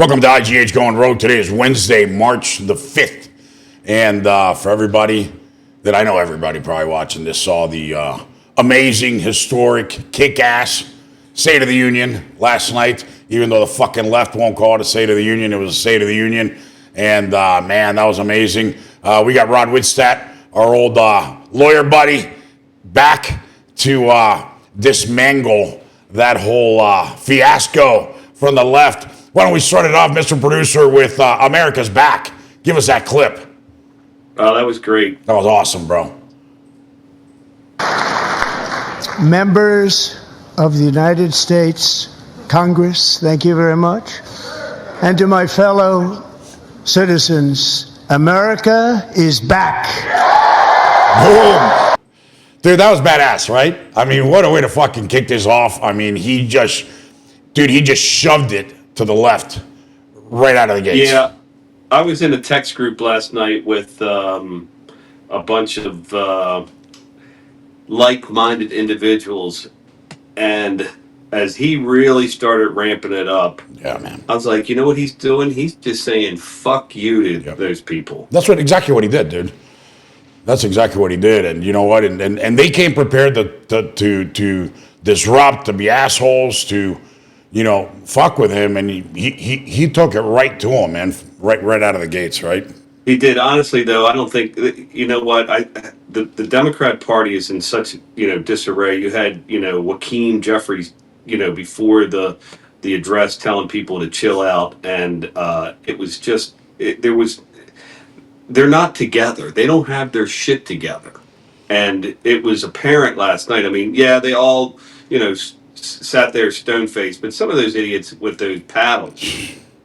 Welcome to IGH Going Rogue. Today is Wednesday, March the 5th. And for everybody that I know, everybody probably watching this saw the amazing, historic, kick-ass State of the Union last night. Even though the fucking left won't call it a State of the Union, it was a State of the Union. And man, that was amazing. We got Rod Wittstadt, our old lawyer buddy, back to dismangle that whole fiasco from the left. Why don't we start it off, Mr. Producer, with America's Back. Give us that clip. Oh, that was great. That was awesome, bro. Members of the United States Congress, thank you very much. And to my fellow citizens, America is back. Boom. Dude, that was badass, right? I mean, what a way to fucking kick this off. I mean, he just shoved it to the left right out of the gates. Yeah, I was in a text group last night with a bunch of like-minded individuals, and as he really started ramping it up, yeah, man, I was like, you know what he's doing? He's just saying "fuck you" to those people. That's exactly what he did, dude. That's exactly what he did, and you know what? And they came prepared to disrupt, to be assholes, to fuck with him, and he took it right to him, man, right out of the gates, right? He did. Honestly, though, I don't think you know what the Democrat Party is in such disarray. You had Joaquin Jeffries, before the address telling people to chill out, and it was just they're not together. They don't have their shit together, and it was apparent last night. I mean, yeah, they all sat there stone-faced, but some of those idiots with those paddles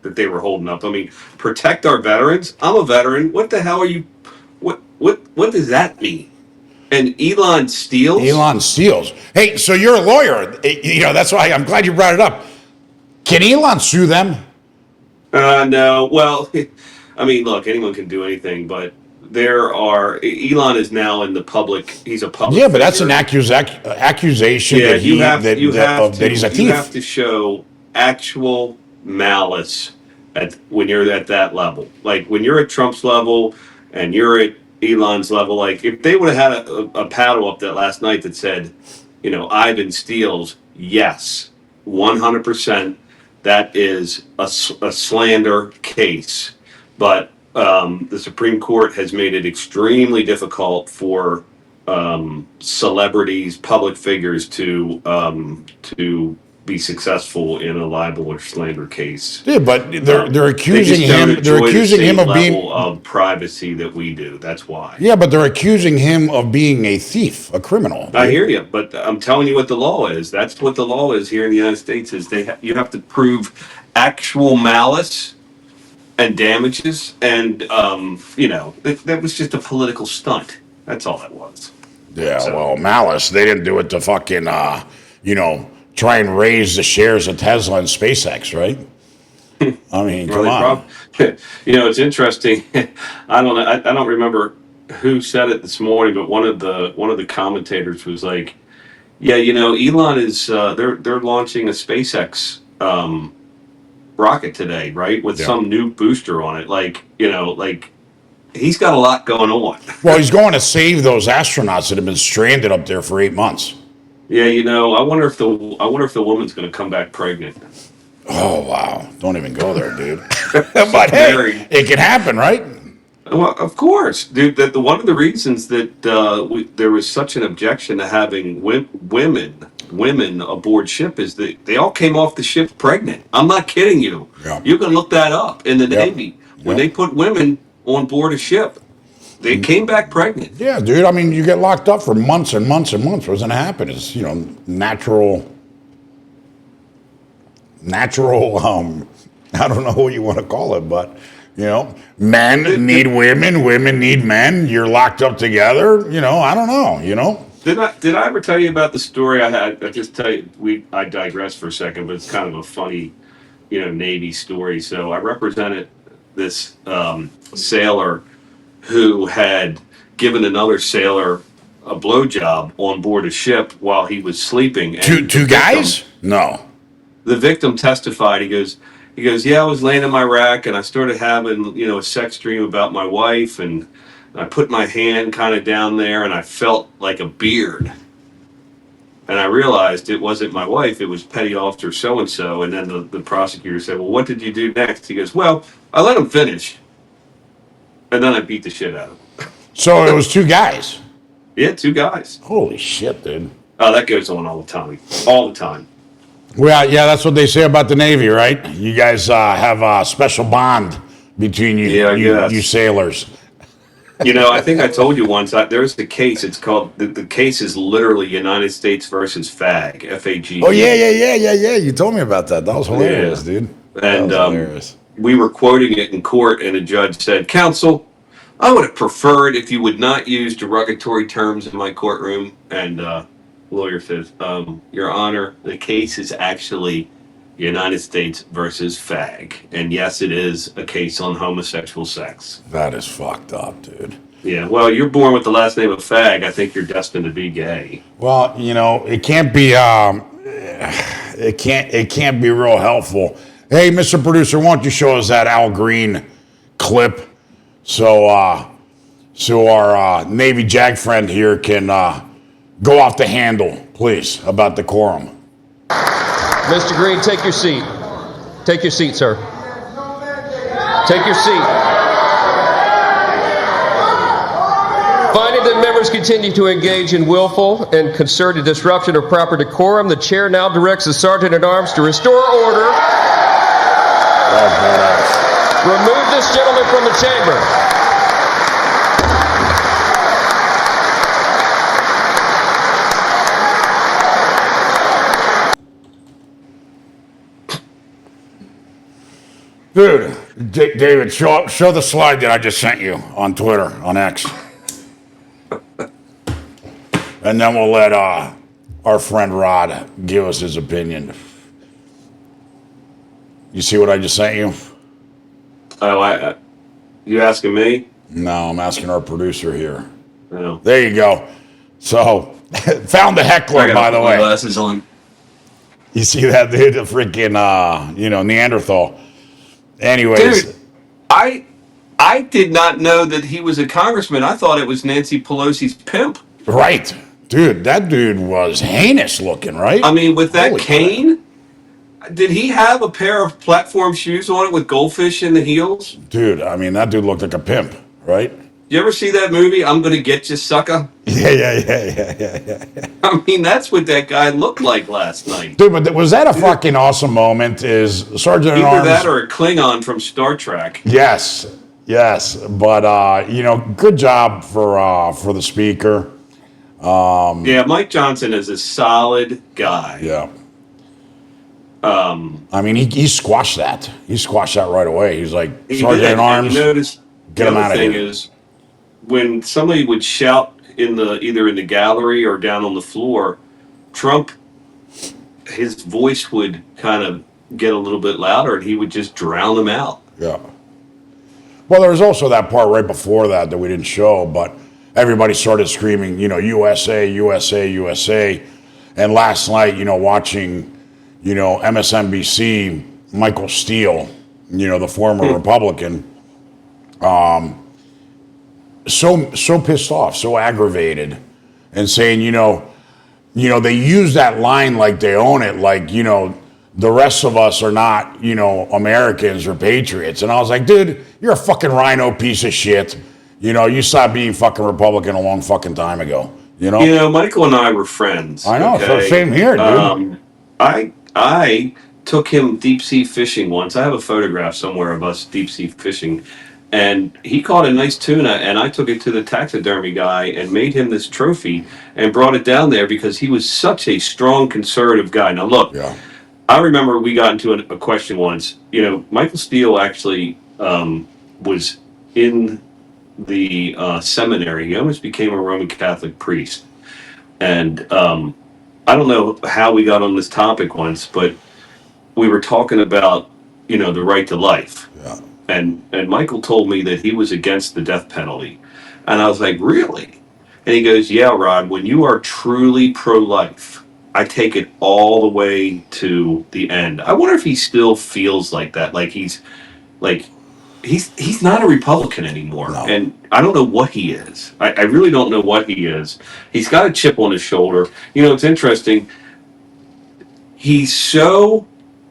that they were holding up. I mean, protect our veterans. I'm a veteran. What the hell are you? What does that mean? And Elon steals. Elon steals. Hey, so you're a lawyer. That's why I'm glad you brought it up. Can Elon sue them? No. Well, I mean, look, anyone can do anything, but Elon is now in the public. He's a public. Yeah, but that's an accusation that he's a thief. You have to show actual malice when you're at that level. Like when you're at Trump's level and you're at Elon's level. Like if they would have had a paddle up that last night that said, Ivan steals. Yes, 100%. That is a slander case, but. The Supreme Court has made it extremely difficult for celebrities, public figures to be successful in a libel or slander case. Yeah, but they're accusing him. They're accusing him of being level of privacy that we do. That's why. Yeah, but they're accusing him of being a thief, a criminal. I hear you, but I'm telling you what the law is. That's what the law is here in the United States. Is you have to prove actual malice and damages, and that was just a political stunt. That's all that was. Yeah, well, malice. They didn't do it to fucking, try and raise the shares of Tesla and SpaceX, right? I mean, come on. It's interesting. I don't know. I don't remember who said it this morning, but one of the commentators was like, "Yeah, Elon is they're launching a SpaceX." Rocket today, right? With some new booster on it. Like he's got a lot going on. Well, he's going to save those astronauts that have been stranded up there for 8 months. Yeah, I wonder if the woman's going to come back pregnant. Oh, wow. Don't even go there, dude. But hey, it can happen, right? Well, of course, dude. One of the reasons that there was such an objection to having women aboard ship is that they all came off the ship pregnant. I'm not kidding you. Yeah. You can look that up in the Navy. When they put women on board a ship, they came back pregnant. Yeah, dude. I mean, you get locked up for months and months and months. What's going to happen is, natural, I don't know what you want to call it, but, men need women, women need men. You're locked up together. I don't know, Did I ever tell you about the story I had? I just tell you, I digress for a second, but it's kind of a funny, Navy story. So I represented this sailor who had given another sailor a blowjob on board a ship while he was sleeping. And two guys? No. The victim testified. He goes, He goes, yeah, I was laying in my rack and I started having, a sex dream about my wife, and I put my hand kind of down there and I felt like a beard. And I realized it wasn't my wife, it was Petty Officer so-and-so. And then the prosecutor said, well, what did you do next? He goes, well, I let him finish. And then I beat the shit out of him. So it was 2 guys. Yeah, 2 guys. Holy shit, dude. Oh, that goes on all the time. All the time. Well, yeah, that's what they say about the Navy, right? You guys have a special bond between you, Yeah, I guess. you sailors. I think I told you once, there's the case. It's called, the case is literally United States versus FAG, F-A-G. Oh, yeah. You told me about that. That was hilarious, dude. And hilarious. We were quoting it in court, and a judge said, counsel, I would have preferred if you would not use derogatory terms in my courtroom. And lawyer says, Your Honor, the case is actually United States versus FAG. And yes, it is a case on homosexual sex. That is fucked up, dude. Yeah, well, you're born with the last name of Fag. I think you're destined to be gay. Well, it can't be it can't be real helpful. Hey, Mr. Producer, why don't you show us that Al Green clip so our Navy JAG friend here can go off the handle, please, about decorum. Mr. Green, take your seat. Take your seat, sir. Take your seat. Finding that members continue to engage in willful and concerted disruption of proper decorum, the chair now directs the Sergeant at Arms to restore order. Remove this gentleman from the chamber. Dude, David, show the slide that I just sent you on Twitter, on X. And then we'll let our friend Rod give us his opinion. You see what I just sent you? Oh, you asking me? No, I'm asking our producer here. No. There you go. So, found the heckler, by the way. Glasses on. You see that, dude? The freaking, Neanderthal. Anyways. Dude, I did not know that he was a congressman. I thought it was Nancy Pelosi's pimp. Right. Dude, that dude was heinous looking, right? I mean, with that Holy cane, did he have a pair of platform shoes on it with goldfish in the heels? Dude, I mean, that dude looked like a pimp, right? You ever see that movie, I'm Gonna Get You, Sucker? Yeah. I mean, that's what that guy looked like last night. Dude, but was that a fucking awesome moment? Is Sergeant at Either Arms... that or a Klingon from Star Trek. Yes. But, good job for the speaker. Yeah, Mike Johnson is a solid guy. Yeah. I mean, he squashed that. He squashed that right away. He's like, Sergeant at Arms, notice get him out of here. The other thing is, when somebody would shout either in the gallery or down on the floor, Trump, his voice would kind of get a little bit louder, and he would just drown them out. Yeah. Well, there was also that part right before that we didn't show, but everybody started screaming, USA, USA, USA. And last night, watching, MSNBC, Michael Steele, the former Republican, so pissed off, so aggravated, and saying, they use that line like they own it, like, the rest of us are not, Americans or patriots. And I was like, dude, you're a fucking rhino piece of shit. You stopped being fucking Republican a long fucking time ago. Michael and I were friends. I know, so same here, dude. I took him deep sea fishing once. I have a photograph somewhere of us deep sea fishing. And he caught a nice tuna, and I took it to the taxidermy guy and made him this trophy and brought it down there because he was such a strong conservative guy. Now, look, yeah. I remember we got into a question once. Michael Steele actually was in the seminary. He almost became a Roman Catholic priest. And I don't know how we got on this topic once, but we were talking about, the right to life. Yeah. And Michael told me that he was against the death penalty. And I was like, really? And he goes, yeah, Rod, when you are truly pro-life, I take it all the way to the end. I wonder if he still feels like that. Like he's not a Republican anymore. No. And I don't know what he is. I really don't know what he is. He's got a chip on his shoulder. You know, it's interesting. He's so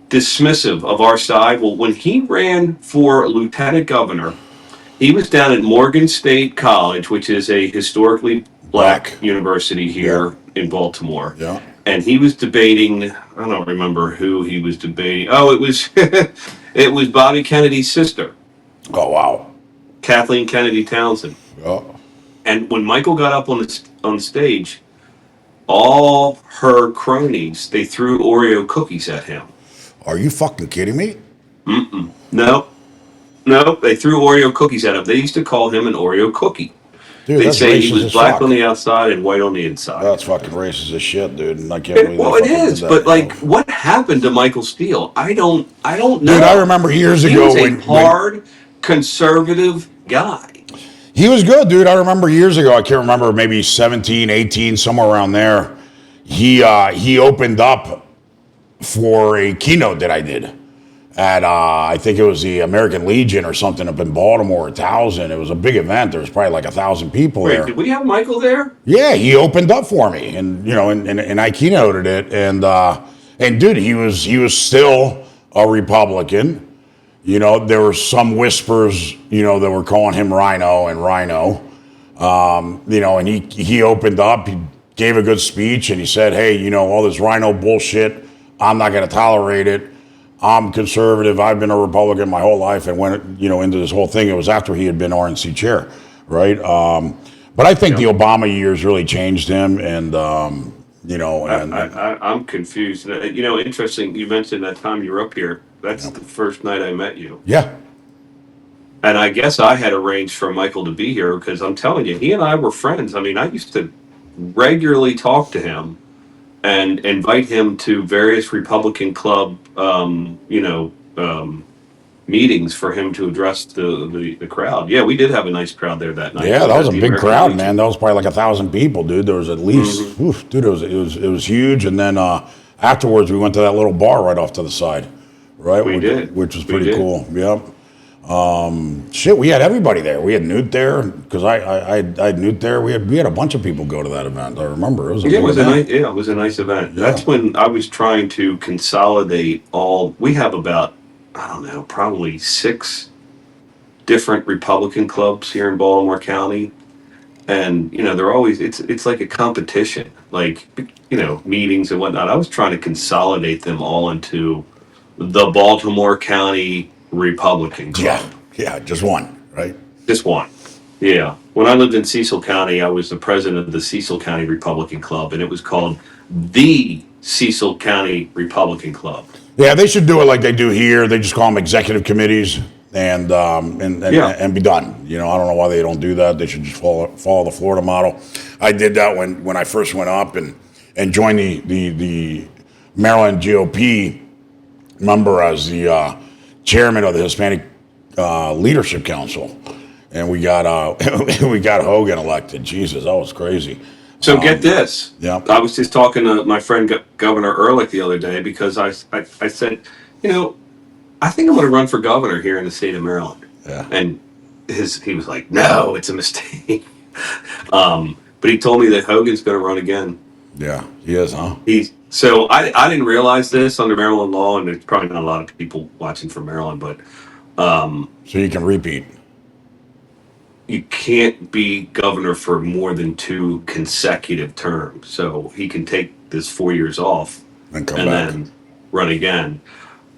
dismissive of our side. Well, when he ran for lieutenant governor, he was down at Morgan State College, which is a historically black university here in Baltimore. Yeah. And he was debating, I don't remember who he was debating. Oh, it was it was Bobby Kennedy's sister. Oh, wow. Kathleen Kennedy Townsend. Yeah. And when Michael got up on stage, all her cronies, they threw Oreo cookies at him. Are you fucking kidding me? No, they threw Oreo cookies at him. They used to call him an Oreo cookie. Dude, They that's say racist he was as black fuck. on the outside and white on the inside. That's fucking racist as shit, dude. And I can't believe Well, they it fucking is, did that, but you like, know? what happened to Michael Steele? I don't know. Dude, I remember years He ago was a when hard conservative guy. he was good, dude. I remember years ago, I can't remember, maybe 17, 18, somewhere around there. He opened up for a keynote that I did at, I think it was the American Legion or something up in Baltimore, 1,000. It was a big event. There was probably like 1,000 people Wait, there. did we have Michael there? Yeah, he opened up for me, and you know, and I keynoted it, and dude, he was still a Republican. You know, there were some whispers, you know, that were calling him Rhino and Rhino. You know, and he opened up, he gave a good speech, and he said, hey, you know, all this Rhino bullshit, I'm not going to tolerate it. I'm conservative. I've been a Republican my whole life, and went, you know, into this whole thing. It was after he had been RNC chair, right? But I think the Obama years really changed him, and you know, and I'm confused. You know, interesting. You mentioned that time you were up here. That's the first night I met you. yeah, And I guess I had arranged for Michael to be here because I'm telling you, he and I were friends. I mean, I used to regularly talk to him and invite him to various Republican club, meetings for him to address the crowd. Yeah, we did have a nice crowd there that night. yeah, that was a The big American crowd, Legion. man. That was probably like 1,000 people, dude. There was at least, dude, it was huge. And then afterwards, we went to that little bar right off to the side, right? We did. Which was We pretty did. cool. Yep. Shit, we had everybody there. We had Newt there because I had Newt there. We had a bunch of people go to that event. I remember it was a Yeah, big it was event. it was a nice event. Yeah. That's when I was trying to consolidate all. We have about, I don't know, probably 6 different Republican clubs here in Baltimore County, and you know they're always it's like a competition, like, you know, meetings and whatnot. I was trying to consolidate them all into the Baltimore County Republican Club. Yeah, just one, right? Just one. Yeah. When I lived in Cecil County, I was the president of the Cecil County Republican Club, and it was called the Cecil County Republican Club. Yeah, they should do it like they do here. They just call them executive committees and be done. You know, I don't know why they don't do that. They should just follow the Florida model. I did that when I first went up and joined the Maryland GOP member as the chairman of the Hispanic Leadership Council, and we got Hogan elected. Jesus, that was crazy. So get this. Yeah. I was just talking to my friend Governor Ehrlich the other day because I said, you know, I think I'm going to run for governor here in the state of Maryland. Yeah. And he was like, no, it's a mistake. But he told me that Hogan's going to run again. Yeah, he is, huh? So I didn't realize this under Maryland law, and there's probably not a lot of people watching from Maryland, but So you can repeat. you can't be governor for more than 2 consecutive terms. So he can take this 4 years off And come back. then run again.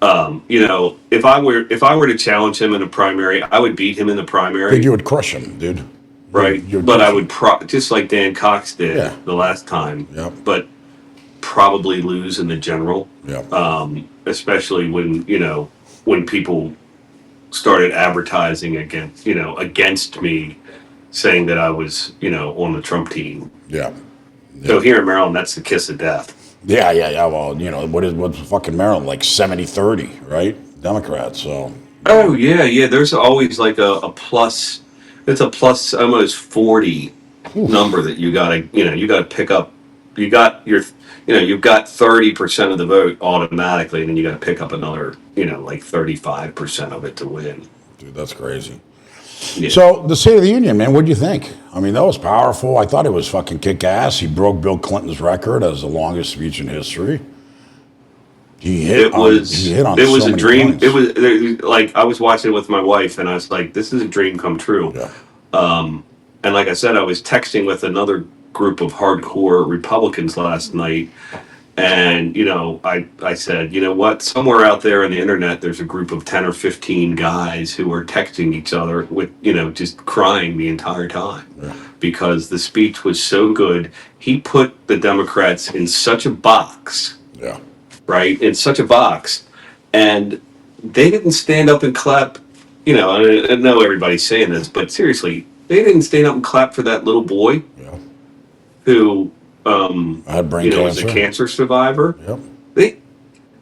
You know, if I were to challenge him in a primary, I would beat him in the I primary, think you would crush him, dude. right? You'd But I crush would him. just like Dan Cox did Yeah. the last time. Yep. But probably lose in the general. Yep. Especially when people started advertising against me, saying that I was, on the Trump team. Yeah. So here in Maryland, that's the kiss of death. Yeah. Well, what's fucking Maryland, like 70-30, right? Democrats, so. Oh yeah. There's always like a plus. It's a plus almost 40 number that you gotta pick up you got your, you've got 30% of the vote automatically, and then you got to pick up another, like 35% of it to win. Dude, that's crazy. Yeah. So the State of the Union, man, what do you think? I mean, that was powerful. I thought it was fucking kick-ass. He broke Bill Clinton's record as the longest speech in history. He hit on so a many dream. points. It was like, I was watching it with my wife, and I was like, this is a dream come true. Yeah. And like I said, I was texting with another group of hardcore Republicans last night. And, I said, you know what? Somewhere out there on the internet, there's a group of 10 or 15 guys who are texting each other with, just crying the entire time. Yeah. Because the speech was so good. He put the Democrats in such a box. Yeah. Right? In such a box. And they didn't stand up and clap. I know everybody's saying this, but seriously, they didn't stand up and clap for that little boy who had brain cancer. was a cancer survivor. Yep. They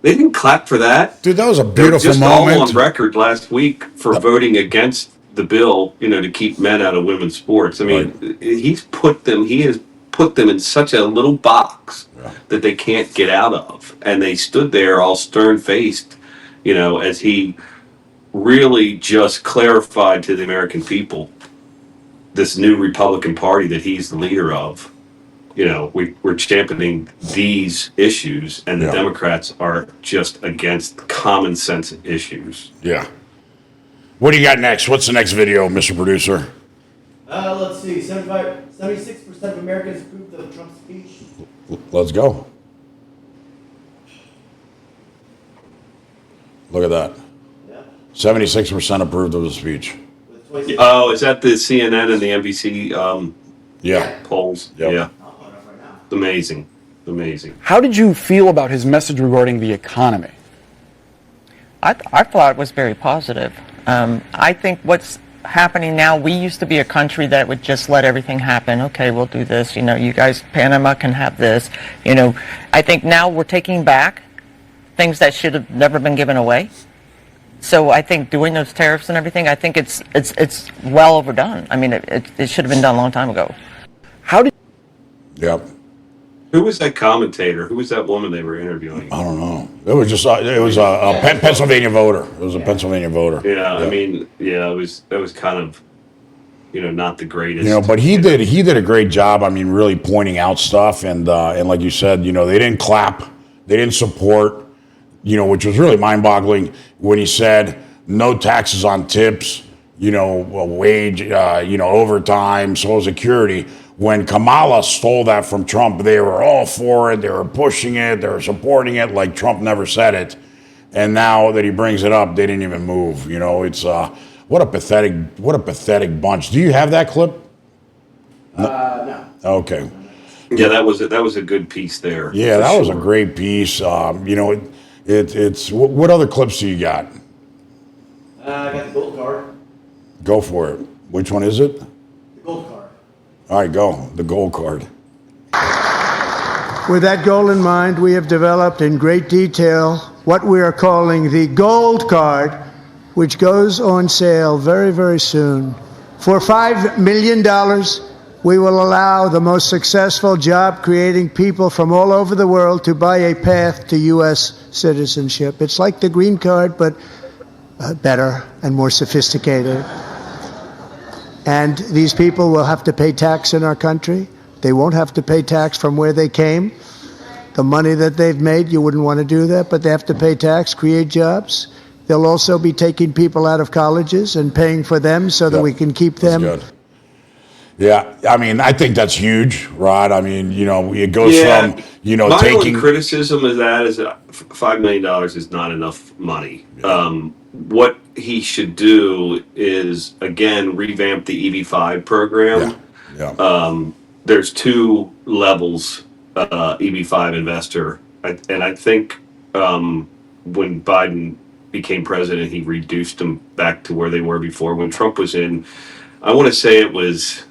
didn't clap for that. Dude, that was a beautiful just moment. All on record last week for voting against the bill, to keep men out of women's sports. I mean, he has put them in such a little box that they can't get out of. And they stood there all stern-faced, as he really just clarified to the American people this new Republican Party that he's the leader of. We're championing these issues, and the Democrats are just against common sense issues. Yeah. What do you got next? What's the next video, Mr. Producer? Let's see. 76% of Americans approved of Trump's speech. Let's go. Look at that. Yeah. 76% approved of the speech. Oh, is that the CNN and the NBC polls? Yep. Yeah. Amazing. Amazing. How did you feel about his message regarding the economy? I thought it was very positive. I think what's happening now, we used to be a country that would just let everything happen. Okay, we'll do this. You guys, Panama can have this. I think now we're taking back things that should have never been given away. So I think doing those tariffs and everything, I think it's well overdone. I mean, it should have been done a long time ago. How did? Yep. Who was that commentator? Who was that woman they were interviewing? I don't know. It was just a Pennsylvania voter. It was a Pennsylvania voter. Yeah, I mean, that was kind of, not the greatest. But he did a great job. I mean, really pointing out stuff, and like you said, they didn't clap, they didn't support, which was really mind-boggling when he said no taxes on tips, wage, overtime, Social Security. When Kamala stole that from Trump, they were all for it. They were pushing it. They were supporting it like Trump never said it. And now that he brings it up, they didn't even move. It's what a pathetic bunch. Do you have that clip? No. Okay. Yeah, that was a good piece there. Yeah, that was a great piece. It's what other clips do you got? I got the gold card. Go for it. Which one is it? The gold card. All right, go. The gold card. With that goal in mind, we have developed in great detail what we are calling the gold card, which goes on sale very, very soon. For $5 million, we will allow the most successful job-creating people from all over the world to buy a path to U.S. citizenship. It's like the green card, but better and more sophisticated. And these people will have to pay tax in our country. They won't have to pay tax from where they came. The money that they've made, you wouldn't want to do that, but they have to pay tax, create jobs. They'll also be taking people out of colleges and paying for them so that we can keep them. That's good. Yeah, I mean, I think that's huge, Rod. I mean, it goes from, my taking... only criticism of that is that $5 million is not enough money. Yeah. What he should do is, again, revamp the EB-5 program. Yeah. There's two levels, EB-5 investor. And I think when Biden became president, he reduced them back to where they were before. When Trump was in, I want to say it was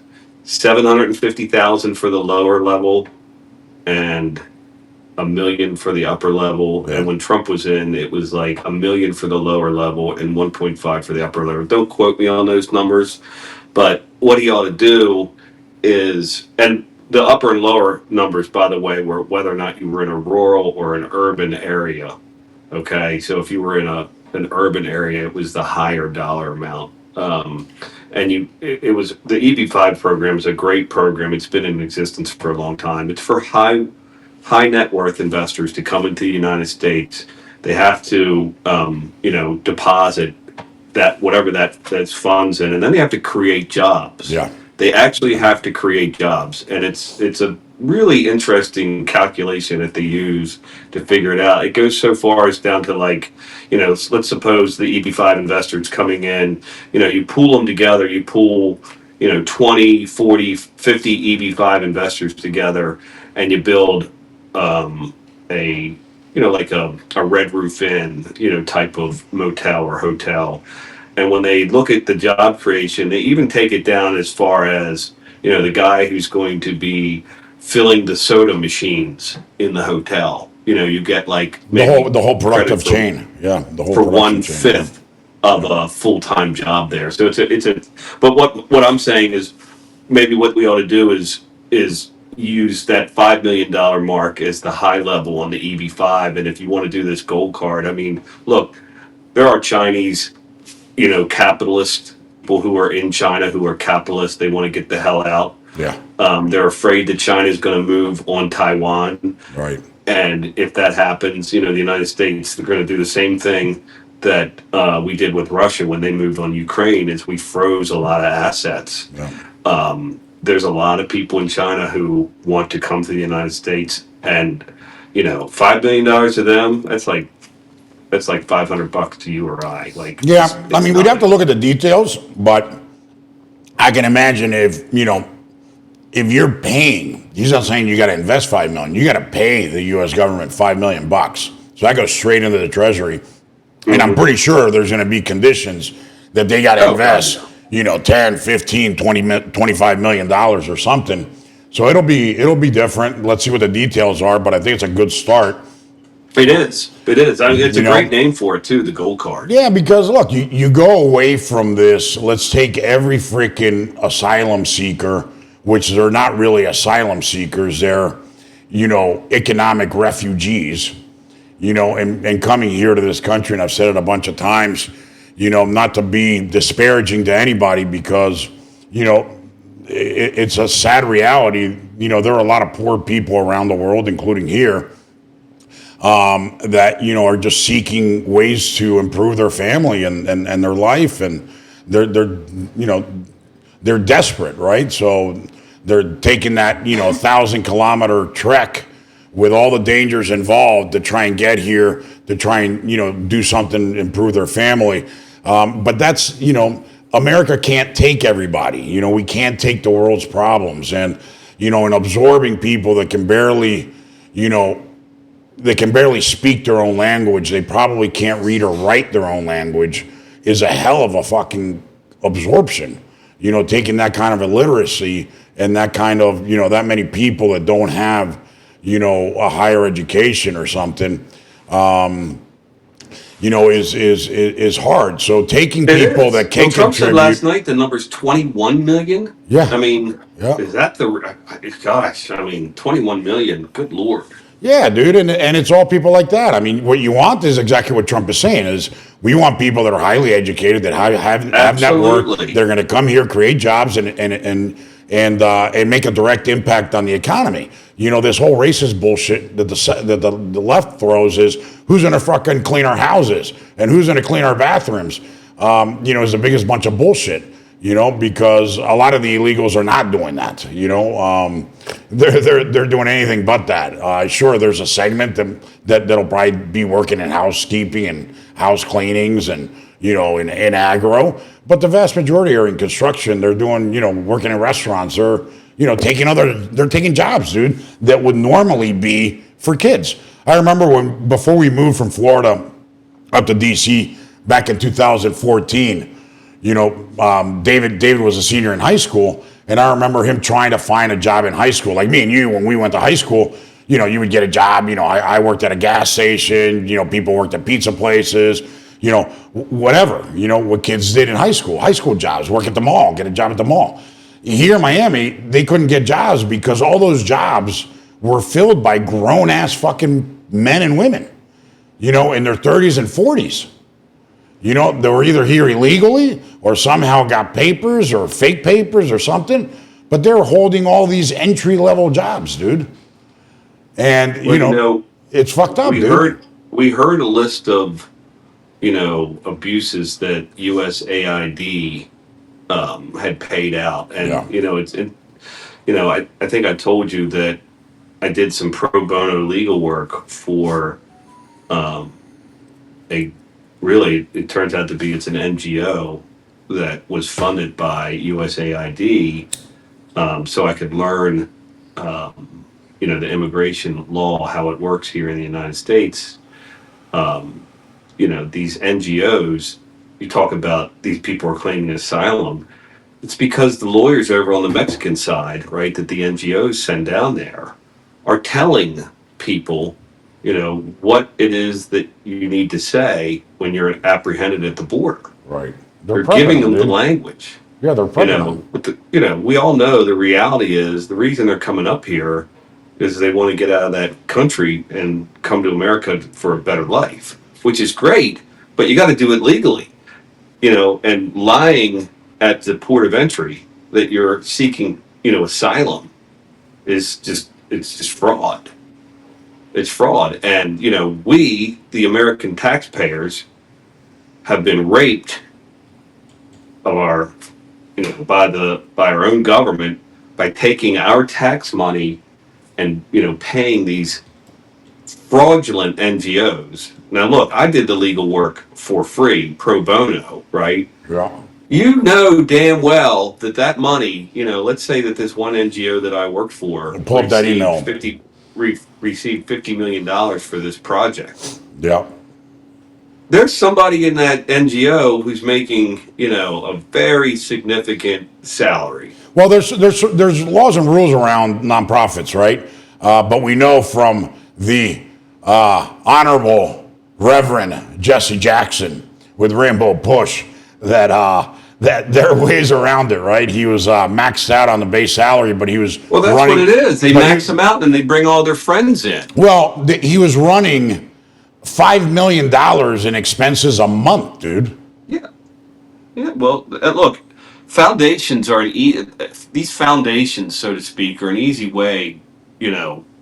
$750,000 for the lower level and $1 million for the upper level. Yeah. And when Trump was in, it was like $1 million for the lower level and 1.5 for the upper level. Don't quote me on those numbers, but what he ought to do is, and the upper and lower numbers, by the way, were whether or not you were in a rural or an urban area. Okay, so if you were in an urban area, it was the higher dollar amount. And it was the EB-5 program is a great program. It's been in existence for a long time. It's for high net worth investors to come into the United States. They have to deposit that whatever that's funds in, and then they have to create jobs. Yeah. They actually have to create jobs, and it's a really interesting calculation that they use to figure it out. It goes so far as down to like, let's suppose the EB-5 investors coming in, you pool them together, you pool, 20, 40, 50 EB-5 investors together, and you build like a Red Roof Inn, type of motel or hotel. And when they look at the job creation, they even take it down as far as, the guy who's going to be filling the soda machines in the hotel. You get like The whole productive chain. Yeah. The whole for production chain, 1/5 of a full-time job there. So but what I'm saying is maybe what we ought to do is use that $5 million mark as the high level on the EB-5. And if you want to do this gold card, I mean, look, there are Chinese, capitalist people who are in China who are capitalists. They want to get the hell out. Yeah. They're afraid that China is going to move on Taiwan. Right. And if that happens, the United States, they're going to do the same thing that we did with Russia when they moved on Ukraine, is we froze a lot of assets. Yeah. There's a lot of people in China who want to come to the United States, and $5 million to them, that's like $500 to you or I. Like, Yeah. it's I mean, we'd have to look at the details, but I can imagine if you're paying, he's not saying you got to invest $5 million. You got to pay the U.S. government $5 million. So that goes straight into the Treasury. And I'm pretty sure there's going to be conditions that they got to invest, God, 10, 15, 20, $25 million or something. So it'll be different. Let's see what the details are, but I think it's a good start. It is. I mean, it's a great name for it too, the gold card. Yeah, because look, you go away from this. Let's take every freaking asylum seeker, which they're not really asylum seekers. They're, economic refugees, and coming here to this country. And I've said it a bunch of times, not to be disparaging to anybody because, it's a sad reality. There are a lot of poor people around the world, including here, that are just seeking ways to improve their family and their life, and they're desperate, right? So they're taking that 1,000-kilometer trek with all the dangers involved to try and get here, to try and do something, improve their family. But that's America can't take everybody. We can't take the world's problems, and in absorbing people that can barely speak their own language, they probably can't read or write their own language, is a hell of a fucking absorption. Taking that kind of illiteracy and that kind of, that many people that don't have, a higher education or something, is hard. So taking people that can Trump said contribute. last night the number's 21 million. Yeah. I mean, Yeah. is that gosh, 21 million. Good Lord. Yeah, dude, and it's all people like that. I mean, what you want is exactly what Trump is saying, is we want people that are highly educated, that have network. Absolutely. They're going to come here, create jobs, and make a direct impact on the economy. This whole racist bullshit that the left throws is who's going to fucking clean our houses and who's going to clean our bathrooms. Is the biggest bunch of bullshit. Because a lot of the illegals are not doing that. They're doing anything but that. Sure, there's a segment that'll probably be working in housekeeping and house cleanings and in agro, but the vast majority are in construction. They're doing working in restaurants. They're taking jobs, dude, that would normally be for kids. I remember before we moved from Florida up to DC back in 2014. David was a senior in high school, and I remember him trying to find a job in high school. Like me and you, when we went to high school, you would get a job. I worked at a gas station. People worked at pizza places. Whatever. What kids did in high school jobs, work at the mall, get a job at the mall. Here in Miami, they couldn't get jobs because all those jobs were filled by grown ass fucking men and women, in their 30s and 40s. They were either here illegally or somehow got papers or fake papers or something, but they were holding all these entry level jobs, dude. And, it's fucked up, dude. We heard a list of, abuses that USAID had paid out. And, I think I told you that I did some pro bono legal work for it turns out to be it's an NGO that was funded by USAID, so I could learn, the immigration law, how it works here in the United States. These NGOs, you talk about these people are claiming asylum. It's because the lawyers over on the Mexican side, right, that the NGOs send down there are telling people, what it is that you need to say when you're apprehended at the border. Right. They're giving them the language. Yeah, they're prepping them. We all know the reality is the reason they're coming up here is they want to get out of that country and come to America for a better life, which is great, but you got to do it legally, and lying at the port of entry that you're seeking, asylum is it's fraud. It's fraud. And, we, the American taxpayers, have been raped of our, by our own government by taking our tax money and, paying these fraudulent NGOs. Now, look, I did the legal work for free, pro bono, right? Yeah. You know damn well that money, let's say that this one NGO that I worked for pull up that email. Received $50 million for this project. Yeah. There's somebody in that NGO who's making, a very significant salary. Well, there's laws and rules around nonprofits, right? But we know from the Honorable Reverend Jesse Jackson with Rainbow Push that there are ways around it, right? He was maxed out on the base salary, but he was Well, that's running, what it is. They max them out and they bring all their friends in. Well, he was running $5 million in expenses a month, dude. Yeah. Yeah, well, look, foundations are these foundations, so to speak, are an easy way,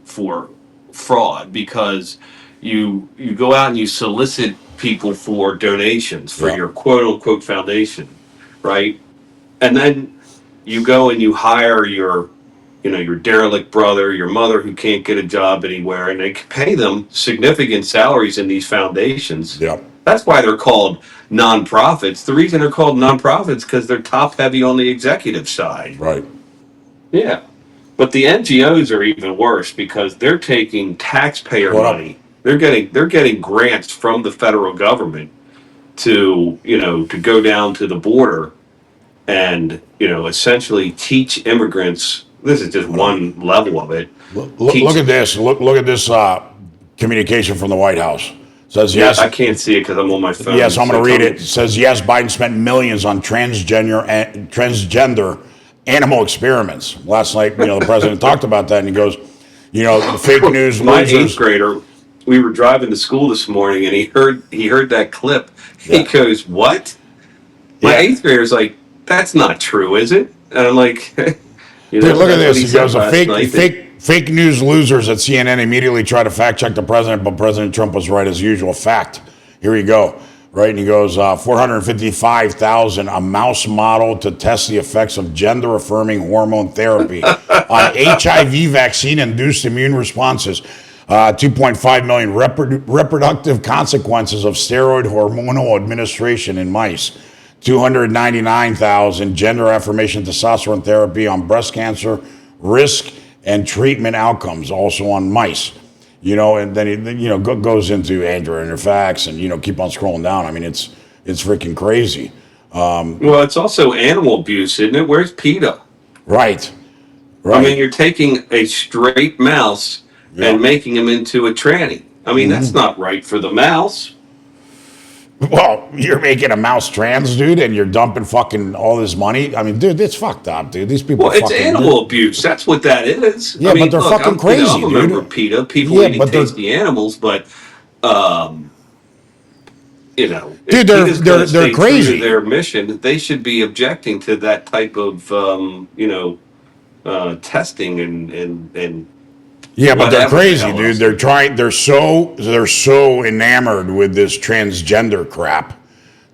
for fraud because you go out and you solicit people for donations for your quote unquote foundation, right? And then you go and you hire your derelict brother, your mother who can't get a job anywhere, and they pay them significant salaries in these foundations. Yeah. That's why they're called nonprofits. The reason they're called nonprofits because they're top heavy on the executive side. Right. Yeah. But the NGOs are even worse because they're taking taxpayer money. They're getting grants from the federal government to go down to the border and essentially teach immigrants. This is just one level of it. Look at this. Look at this communication from the White House. It says yes. I can't see it because I'm on my phone. Yes, I'm going to read it. It says yes. Biden spent millions on transgender animal experiments. Last night, the president talked about that, and he goes, the fake news. My 8th grader, we were driving to school this morning, and he heard that clip. Yeah. He goes, "What?" My 8th grader's like, "That's not true, is it?" And I'm like, Dude, look at this. He goes, fake news losers at CNN immediately try to fact check the president, but President Trump was right as usual. Fact. Here we go. Right, and he goes, 455,000, a mouse model to test the effects of gender-affirming hormone therapy on HIV vaccine-induced immune responses. 2.5 million reproductive consequences of steroid hormonal administration in mice. 299,000 gender affirmation testosterone therapy on breast cancer risk and treatment outcomes, also on mice. And then he goes into Andrew Interfax and keep on scrolling down. I mean, it's freaking crazy. Well, it's also animal abuse, isn't it? Where's PETA? Right. I mean, you're taking a straight mouse and making him into a tranny. I mean, that's not right for the mouse. Well, you're making a mouse trans, dude, and you're dumping fucking all this money. I mean, dude, it's fucked up, dude. These people Well, are it's fucking... animal abuse. That's what that is. Yeah, I mean, but they're look, fucking I'm, crazy, I'm a member dude. of PETA, people Yeah, eating but they're... tasty animals, but um, you know, Dude, if PETA's they're going to stay true crazy. to their mission, they should be objecting to that type of testing and Yeah, but they're whatever the crazy, hell dude. else They're they're trying. They're so enamored with this transgender crap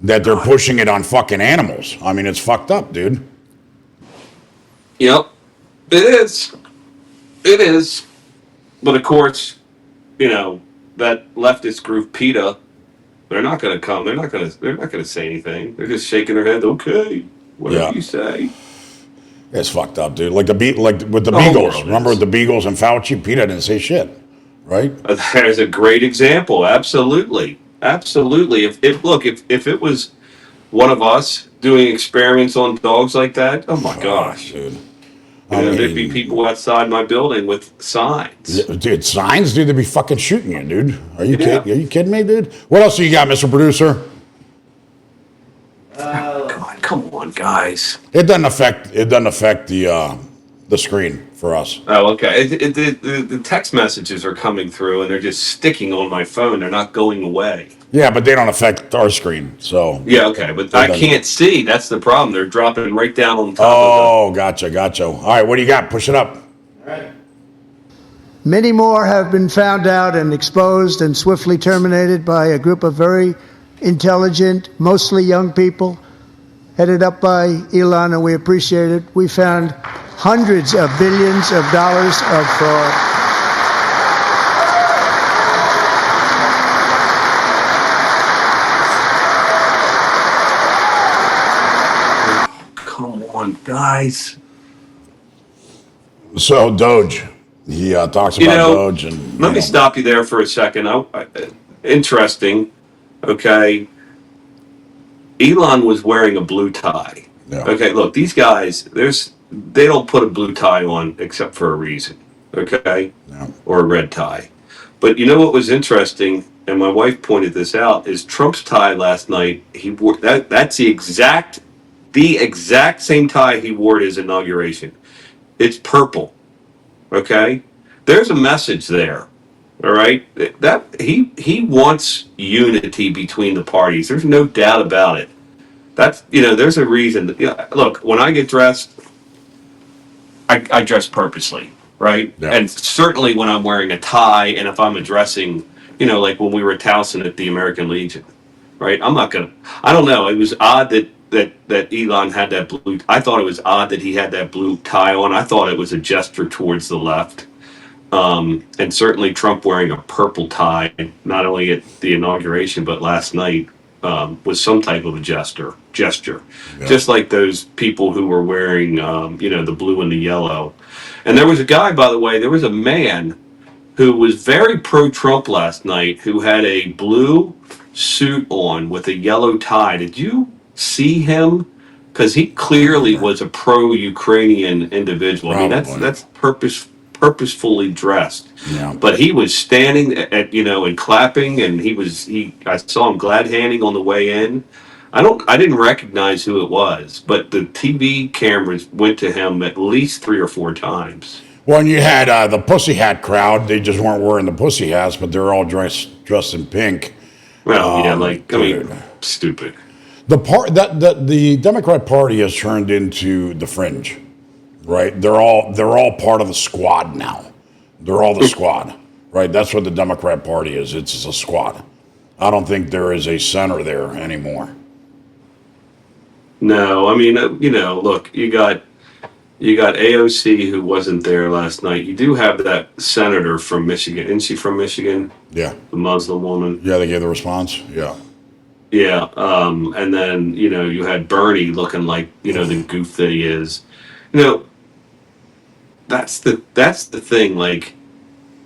that they're pushing it on fucking animals. I mean, it's fucked up, dude. Yep, it is. It is. But of course, that leftist group PETA, they're not going to come. They're not going to say anything. They're just shaking their head. Okay, whatever Yeah, you say. it's fucked up, dude. Like like with the The whole Beagles. world Remember is. with the Beagles and Fauci, PETA didn't say shit, right? There's a great example. Absolutely, absolutely. If it was one of us doing experiments on dogs like that, oh my gosh, Dude. I there'd be mean, people outside my building with signs. dude, signs, dude, they'd be fucking shooting you, dude. Are you Yeah. kidding? Are you kidding me, dude? What else do you got, Mr. Producer? God, come on, guys. It doesn't affect the screen for us. Oh, okay. The text messages are coming through, and they're just sticking on my phone. They're not going away. Yeah, but they don't affect our screen. So Yeah, okay, but I can't see. That's the problem. They're dropping right down on top Oh, gotcha. All right, what do you got? Push it up. All right. Many more have been found out and exposed and swiftly terminated by a group of very intelligent, mostly young people, headed up by Elon, and we appreciate it. We found hundreds of billions of dollars of fraud. Come on, guys. So Doge, he talks about Doge, and let me stop you there for a second. Interesting. Okay. Elon was wearing a blue tie. Yeah. Okay, look, these guys, they don't put a blue tie on except for a reason. Okay? Yeah. Or a red tie. But you know what was interesting, and my wife pointed this out, is Trump's tie last night, he wore that's the exact same tie he wore at his inauguration. It's purple. Okay? There's a message there. All right? That he wants unity between the parties. There's no doubt about it. That's there's a reason. Look, when I get dressed, I dress purposely, right? Yeah. And certainly when I'm wearing a tie, and if I'm addressing, like when we were at Towson at the American Legion, right? I'm not gonna. I don't know. It was odd that Elon had that blue. I thought it was odd that he had that blue tie on. I thought it was a gesture towards the left. And certainly Trump wearing a purple tie, not only at the inauguration but last night, was some type of a gesture. Yeah. Just like those people who were wearing, the blue and the yellow. And there was a guy, by the way, there was a man who was very pro-Trump last night who had a blue suit on with a yellow tie. Did you see him? Because he clearly was a pro-Ukrainian individual. Probably. I mean, that's purposefully dressed. Yeah. But he was standing at and clapping, and I saw him glad handing on the way in. I didn't recognize who it was, but the TV cameras went to him at least 3 or 4 times. Well, and you had the pussy hat crowd. They just weren't wearing the pussy hats, but they're all dressed in pink. Well, stupid. The Democrat Party has turned into the fringe, right? They're all part of the squad now. They're all the squad, right? That's what the Democrat Party is. It's a squad. I don't think there is a center there anymore. No, I mean, look, you got AOC who wasn't there last night. You do have that senator from Michigan. Isn't she from Michigan? Yeah. The Muslim woman. Yeah, they gave the response. Yeah. Yeah. And then, you had Bernie looking like, the goof that he is. That's the thing. Like,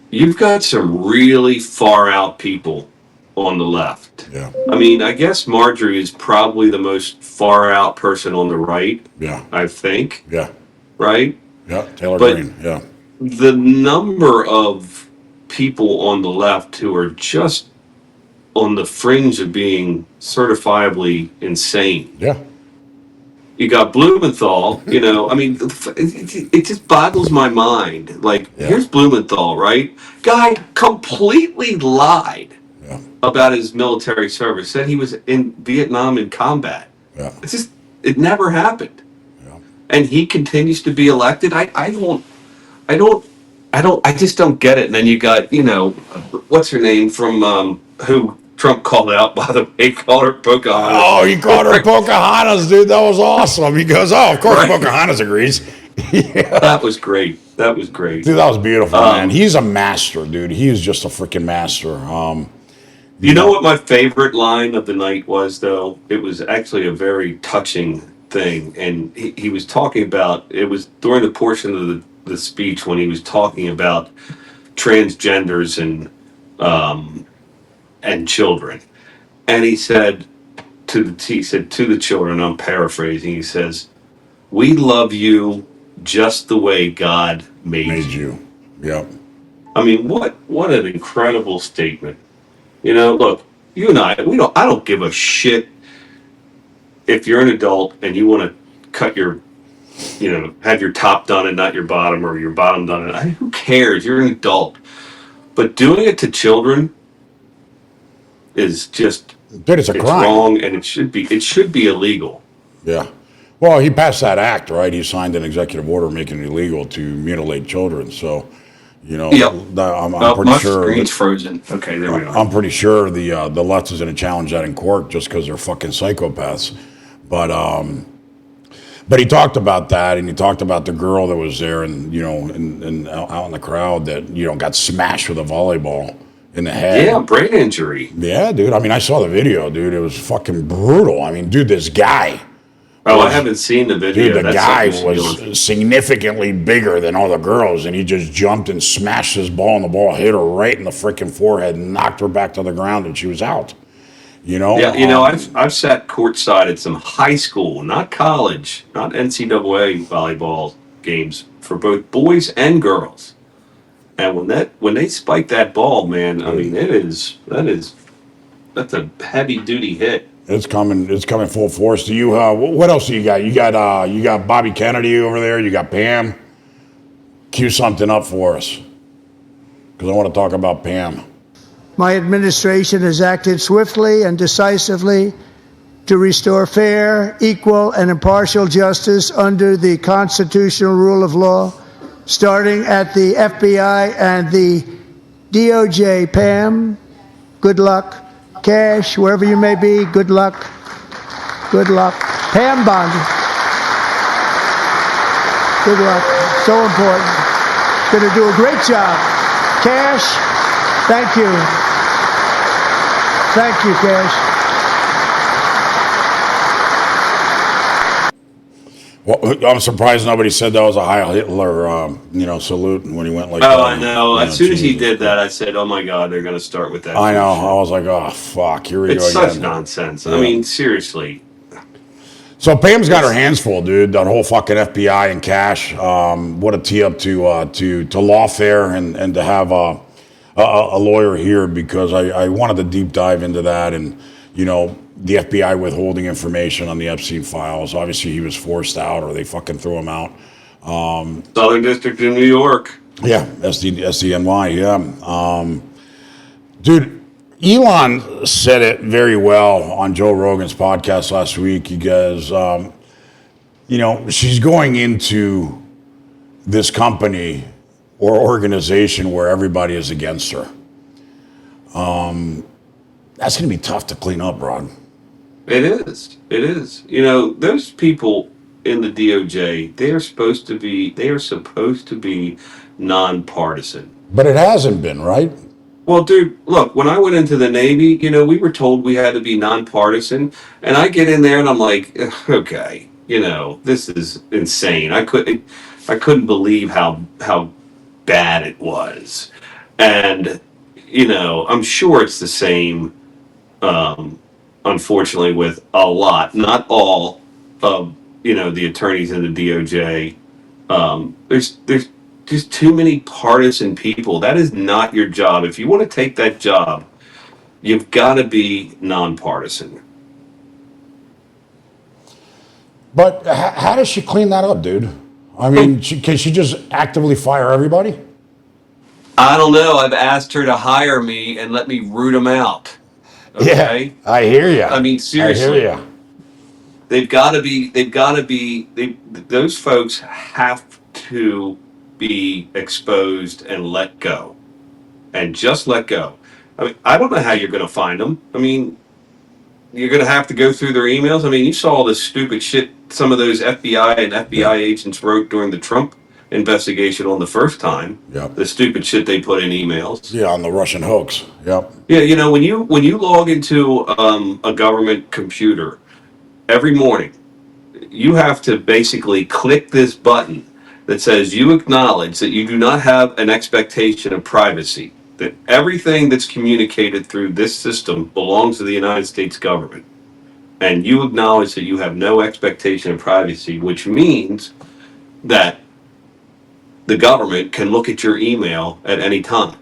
you've got some really far out people on the left. Yeah. I mean, I guess Marjorie is probably the most far out person on the right. Yeah. I think. Yeah. Right? Yeah. Taylor But Greene. Yeah. the number of people on the left who are just on the fringe of being certifiably insane. Yeah. You got Blumenthal, I mean, it just boggles my mind. Like, Yeah. here's Blumenthal, right? Guy completely lied Yeah. about his military service, said he was in Vietnam in combat. Yeah. It never happened. Yeah. And he continues to be elected. I just don't get it. And then you got, what's her name from, who Trump called out, by the way, he called her Pocahontas. Oh, he called her Pocahontas, dude. That was awesome. He goes, oh, of course Right. Pocahontas agrees. Yeah. That was great. That was great. Dude, that was beautiful, man. He's a master, dude. He is just a freaking master. You know what my favorite line of the night was, though? It was actually a very touching thing. And he was talking about, it was during the portion of the speech when he was talking about transgenders and children. And he said to the children, I'm paraphrasing, he says, "We love you just the way God made you." Yep. I mean, what an incredible statement. Look, you and I don't give a shit if you're an adult and you want to cut your, have your top done and not your bottom, or your bottom done. Who cares? You're an adult. But doing it to children is just, Dude, it's a crime. wrong, and it should be illegal. Yeah. Well, he passed that act, right? He signed an executive order making it illegal to mutilate children. So, Yep. I'm pretty my sure. screen's frozen. Okay, there we are. I'm pretty sure the left is going to challenge that in court just because they're fucking psychopaths. But he talked about that, and he talked about the girl that was there, and and out in the crowd that got smashed with a volleyball in the head. Yeah, brain injury. Yeah, dude. I mean, I saw the video, dude. It was fucking brutal. I mean, dude, this guy. Oh, I haven't seen the video. Dude, the That's guy something was to significantly bigger than all the girls, and he just jumped and smashed his ball, and the ball hit her right in the freaking forehead and knocked her back to the ground, and she was out. Yeah, I've sat courtside at some high school, not college, not NCAA volleyball games for both boys and girls. And when they spike that ball, man, I mean that's a heavy duty hit. It's coming full force. Do you? What else do you got? You got Bobby Kennedy over there. You got Pam. Cue something up for us, because I want to talk about Pam. My administration has acted swiftly and decisively to restore fair, equal, and impartial justice under the constitutional rule of law, starting at the FBI and the DOJ. Pam, good luck. Cash, wherever you may be, good luck. Good luck. Pam Bondi. Good luck. So important. Going to do a great job. Cash, thank you. Thank you, Cash. Well, I'm surprised nobody said that was a Heil Hitler, salute when he went like that. Oh, I know. As soon as he did that, I said, "Oh my God, they're going to start with that." I know. I was like, oh fuck, here we go It's again. such nonsense. Yeah. I mean, seriously. So Pam's got her hands full, dude. That whole fucking FBI and Cash. What a tee up to lawfare and to have a lawyer here, because I wanted to deep dive into that, and the FBI withholding information on the Epstein files. Obviously, he was forced out, or they fucking threw him out. Southern District in New York. Yeah, SDNY. Yeah, dude. Elon said it very well on Joe Rogan's podcast last week. He goes, she's going into this company or organization where everybody is against her. That's going to be tough to clean up, Rod. It is. It is. Those people in the DOJ, they are supposed to be nonpartisan. But it hasn't been, right? Well, dude, look, when I went into the Navy, we were told we had to be nonpartisan, and I get in there and I'm like, okay, this is insane. I couldn't believe how bad it was. And, I'm sure it's the same, unfortunately, with a lot, not all of, the attorneys in the DOJ. There's just too many partisan people. That is not your job. If you want to take that job, you've got to be nonpartisan. But how does she clean that up, dude? I mean, can she just actively fire everybody? I don't know. I've asked her to hire me and let me root them out. Okay? Yeah, I hear you. I mean, seriously. I hear you. They've got to be, those folks have to be exposed and let go. And just let go. I mean, I don't know how you're going to find them. I mean, you're going to have to go through their emails. I mean, you saw all this stupid shit some of those FBI and FBI agents wrote during the Trump investigation on the first time. Yep. The stupid shit they put in emails. Yeah, on the Russian hoax. Yep. Yeah, you know, when you log into a government computer every morning, you have to basically click this button that says you acknowledge that you do not have an expectation of privacy, that everything that's communicated through this system belongs to the United States government. And you acknowledge that you have no expectation of privacy, which means that the government can look at your email at any time.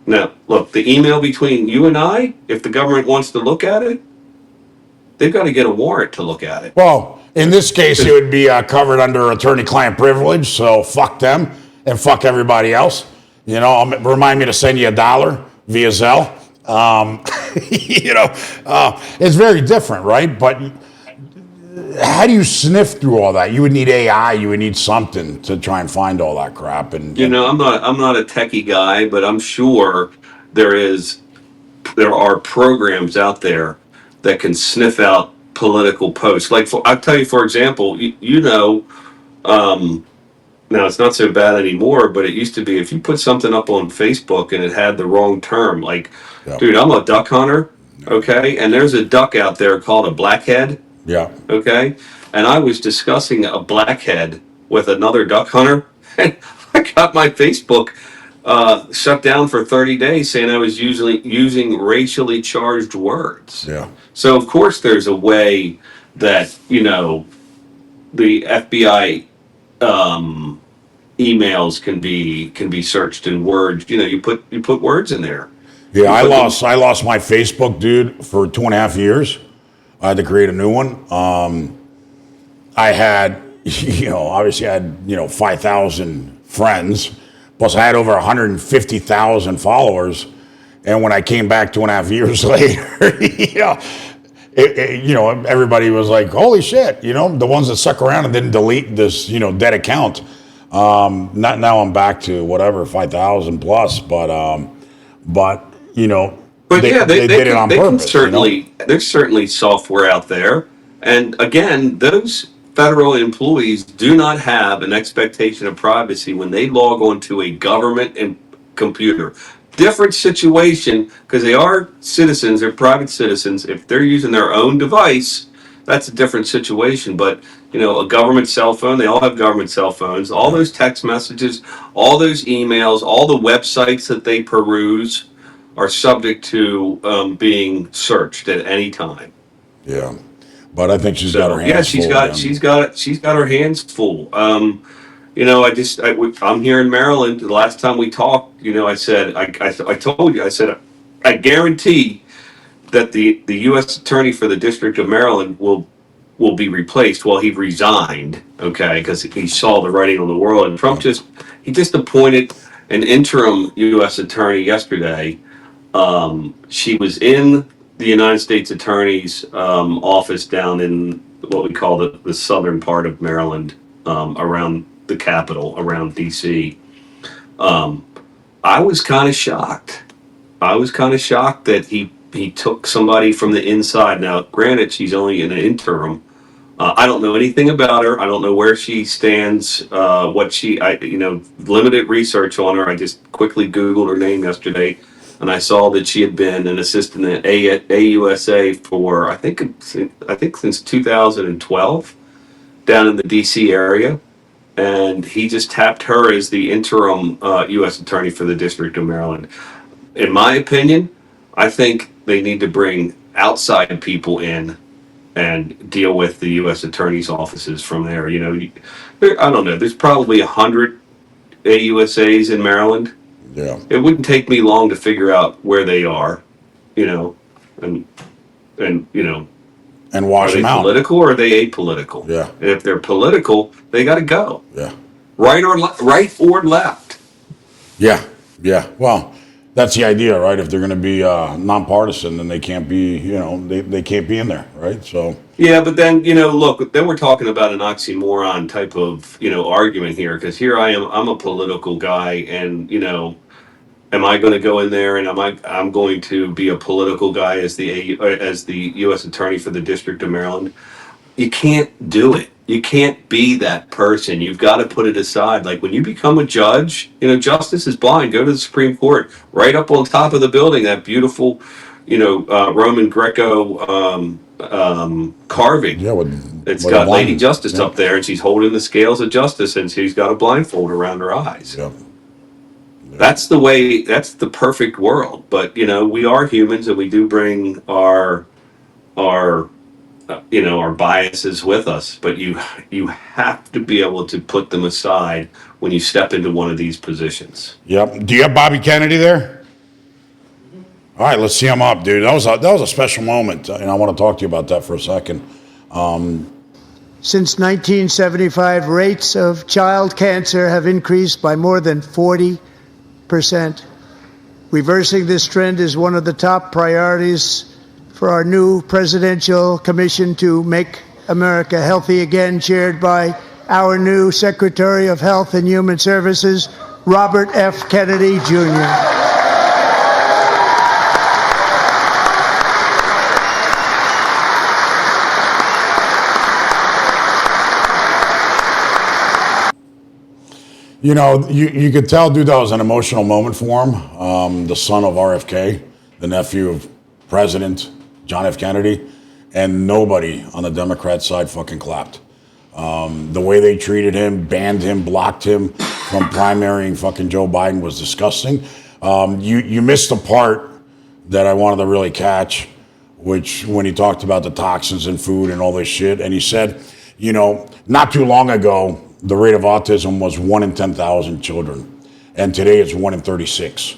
Now, look, the email between you and I, if the government wants to look at it, they've got to get a warrant to look at it. Well, in this case, it would be covered under attorney-client privilege, so fuck them and fuck everybody else. You know, remind me to send you $1 via Zelle. You know, it's very different, right? But how do you sniff through all that? You would need AI. You would need something to try and find all that crap. And you know, I'm not a techie guy, but I'm sure there are programs out there that can sniff out political posts. Like I'll tell you, for example, now it's not so bad anymore, but it used to be if you put something up on Facebook and it had the wrong term, like, Yep. Dude, I'm a duck hunter, okay, and there's a duck out there called a blackhead. Yeah. Okay, and I was discussing a blackhead with another duck hunter, and I got my Facebook shut down for 30 days saying I was using racially charged words. Yeah. So of course there's a way that, you know, the FBI emails can be searched in words. You know, you put words in there. Yeah, I lost my Facebook, dude, for 2.5 years. I had to create a new one. I had, you know, obviously I had, you know, 5,000 friends, plus I had over 150,000 followers. And when I came back 2.5 years later, you know, everybody was like, "Holy shit!" You know, the ones that stuck around and didn't delete this, you know, dead account. Not now. I'm back to whatever 5,000 plus, but you know. But they did it on purpose. There's certainly software out there. And again, those federal employees do not have an expectation of privacy when they log on to a government computer. Different situation, because they are citizens, they're private citizens. If they're using their own device, that's a different situation. But, you know, a government cell phone, they all have government cell phones. All those text messages, all those emails, all the websites that they peruse are subject to being searched at any time. Yeah, but I think she's got her hands full. Yeah, she's got her hands full. You know, I'm here in Maryland. The last time we talked, you know, I said I told you, I said I guarantee that the U.S. Attorney for the District of Maryland will be replaced. Well, he resigned, okay, because he saw the writing on the wall. And Trump just appointed an interim U.S. Attorney yesterday. She was in the United States Attorney's office down in what we call the southern part of Maryland, around the Capitol, around D.C. I was kind of shocked. That he took somebody from the inside. Now, granted, she's only in an interim. I don't know anything about her. I don't know where she stands, limited research on her. I just quickly Googled her name yesterday, and I saw that she had been an assistant at AUSA for, I think since 2012, down in the D.C. area. And he just tapped her as the interim U.S. Attorney for the District of Maryland. In my opinion, I think they need to bring outside people in and deal with the U.S. Attorney's offices from there. You know, I don't know. There's probably 100 AUSAs in Maryland. Yeah. It wouldn't take me long to figure out where they are. You know, and And are wash they them out. political or are they apolitical? Yeah. And if they're political, they got to go. Yeah. Right or left. Yeah. Yeah. Well, that's the idea, right? If they're going to be nonpartisan, then they can't be, they can't be in there, right? So. Yeah, but then look, then we're talking about an oxymoron type of argument here, because here I am, I'm a political guy, and am I going to go in there and I'm going to be a political guy as the U.S. Attorney for the District of Maryland? You can't do it. You can't be that person. You've got to put it aside. Like when you become a judge, justice is blind. Go to the Supreme Court, right up on top of the building, that beautiful, Roman Greco carving. Yeah, with It's a got blind- Lady Justice yeah. up there, and she's holding the scales of justice, and she's got a blindfold around her eyes. Yeah. That's the way. That's the perfect world. But we are humans, and we do bring our our biases with us. But you have to be able to put them aside when you step into one of these positions. Yep. Do you have Bobby Kennedy there? All right, let's see him up, dude. That was a special moment, and I want to talk to you about that for a second. Since 1975, rates of child cancer have increased by more than 40%. Reversing this trend is one of the top priorities for our new presidential commission to make America healthy again, chaired by our new Secretary of Health and Human Services, Robert F. Kennedy, Jr. You could tell, dude, that was an emotional moment for him. The son of RFK, the nephew of President John F. Kennedy, and nobody on the Democrat side fucking clapped. The way they treated him, banned him, blocked him from primarying fucking Joe Biden was disgusting. You missed the part that I wanted to really catch, which when he talked about the toxins in food and all this shit, and he said, not too long ago, the rate of autism was 1 in 10,000 children, and today it's 1 in 36.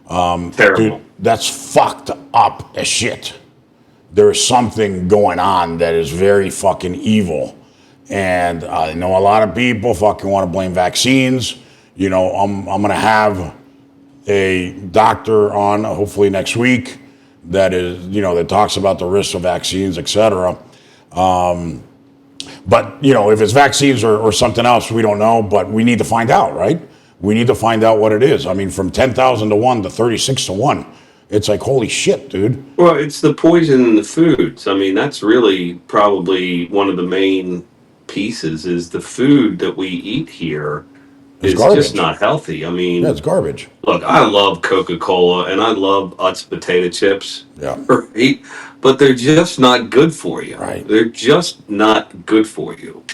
Terrible. Dude, that's fucked up as shit. There is something going on that is very fucking evil. And I know a lot of people fucking want to blame vaccines. I'm going to have a doctor on hopefully next week that is, that talks about the risks of vaccines, etc. But, if it's vaccines or something else, we don't know, but we need to find out, right? We need to find out what it is. I mean, from 10,000 to 1 to 36 to 1. It's like, holy shit, dude. Well, it's the poison in the foods. I mean, that's really probably one of the main pieces is the food that we eat here is just not healthy. I mean, yeah, it's garbage. Look, I love Coca-Cola and I love Utz potato chips. Yeah. Right? But they're just not good for you. Right. They're just not good for you.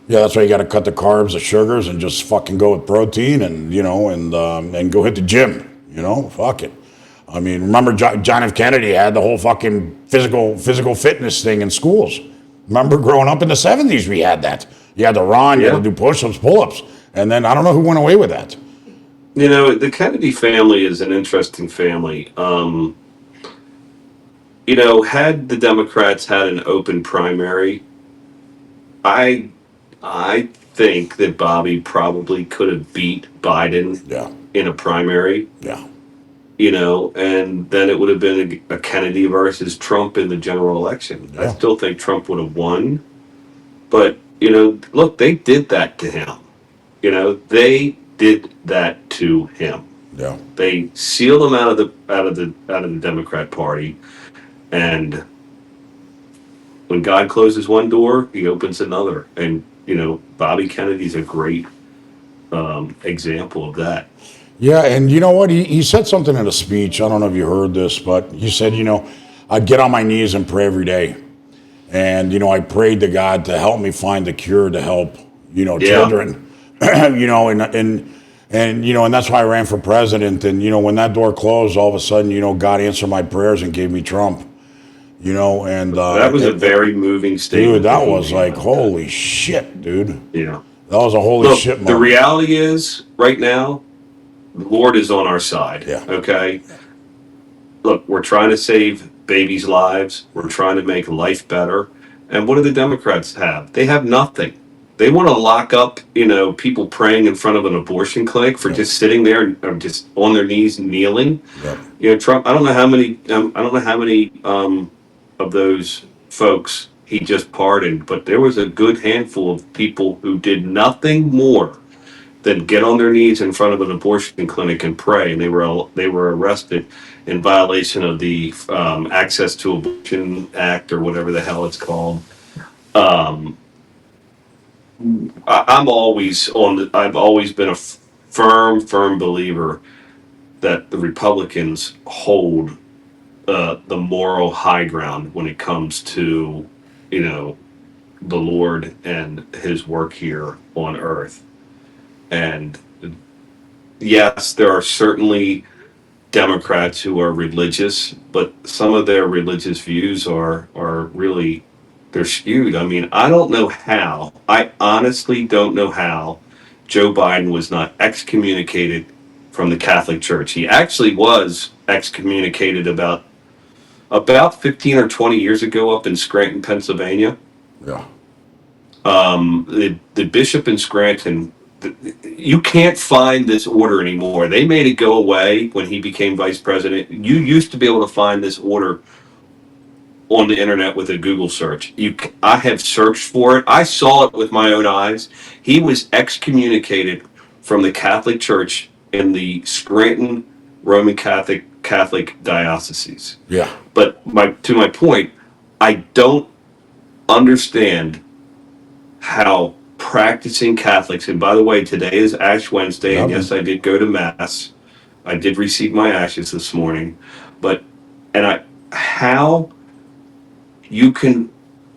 Yeah, that's why you got to cut the carbs, the sugars, and just fucking go with protein and, and go hit the gym. Fuck it. I mean, remember John F. Kennedy had the whole fucking physical fitness thing in schools. Remember growing up in the 70s, we had that. You had to run, you had to do push-ups, pull-ups. And then I don't know who went away with that. The Kennedy family is an interesting family. Had the Democrats had an open primary, I think that Bobby probably could have beat Biden in a primary. Yeah. And then it would have been a Kennedy versus Trump in the general election. Yeah. I still think Trump would have won. But, look, they did that to him. They did that to him. Yeah. They sealed him out of the Democrat Party. And when God closes one door, he opens another. And, Bobby Kennedy's a great example of that. Yeah, and you know what? He said something in a speech. I don't know if you heard this, but he said, I get on my knees and pray every day. And, I prayed to God to help me find the cure to help, children. And that's why I ran for president. And, when that door closed, all of a sudden, God answered my prayers and gave me Trump. And that was a very moving statement. Dude, that was like, holy shit, dude. Yeah. That was a holy shit moment. The reality is, right now, the Lord is on our side. Yeah. Okay? look, we're trying to save babies' lives. We're trying to make life better. And what do the Democrats have? They have nothing. They want to lock up, people praying in front of an abortion clinic for just sitting there or just on their knees kneeling. Trump. I don't know how many. I don't know how many of those folks he just pardoned, but there was a good handful of people who did nothing more than get on their knees in front of an abortion clinic and pray, and they were arrested in violation of the Access to Abortion Act or whatever the hell it's called. I've always been a firm believer that the Republicans hold the moral high ground when it comes to, the Lord and His work here on earth. And yes, there are certainly Democrats who are religious, but some of their religious views are really, they're skewed. I mean, I honestly don't know how Joe Biden was not excommunicated from the Catholic Church. He actually was excommunicated about 15 or 20 years ago up in Scranton, Pennsylvania. Yeah. The bishop in Scranton, you can't find this order anymore. They made it go away when he became vice president. You used to be able to find this order on the internet with a Google search. I have searched for it. I saw it with my own eyes. He was excommunicated from the Catholic Church in the Scranton Roman Catholic diocese. Yeah. But to my point, I don't understand how practicing Catholics, and by the way, today is Ash Wednesday, and yes, I did go to Mass. I did receive my ashes this morning, how you can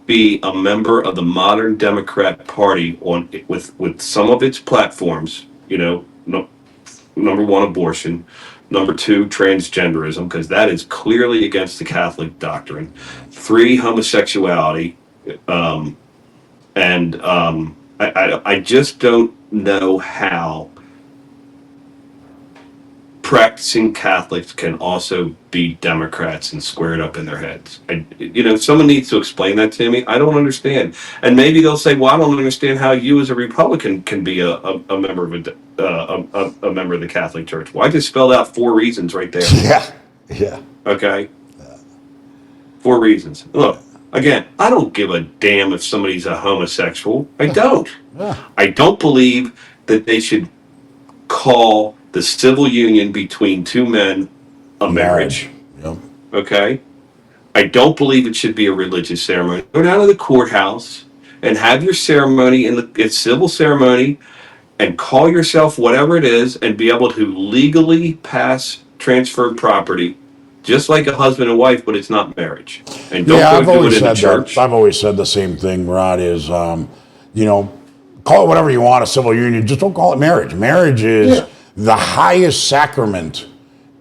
be a member of the modern Democrat Party with some of its platforms, number one, abortion, number two, transgenderism, because that is clearly against the Catholic doctrine, 3, homosexuality, I just don't know how practicing Catholics can also be Democrats and square it up in their heads. Someone needs to explain that to me. I don't understand. And maybe they'll say, "Well, I don't understand how you as a Republican can be a member of a member of the Catholic Church." Well, I just spelled out 4 reasons right there. Yeah. Okay. 4 reasons. Look. Again, I don't give a damn if somebody's a homosexual. I don't. I don't believe that they should call the civil union between 2 men a marriage. Yep. Okay? I don't believe it should be a religious ceremony. Go down to the courthouse and have your ceremony it's civil ceremony and call yourself whatever it is and be able to legally pass transferred property just like a husband and wife, but it's not marriage. And don't I've do always it in the said church. that. I've always said the same thing, Rod, is, call it whatever you want, a civil union. Just don't call it marriage. Marriage is the highest sacrament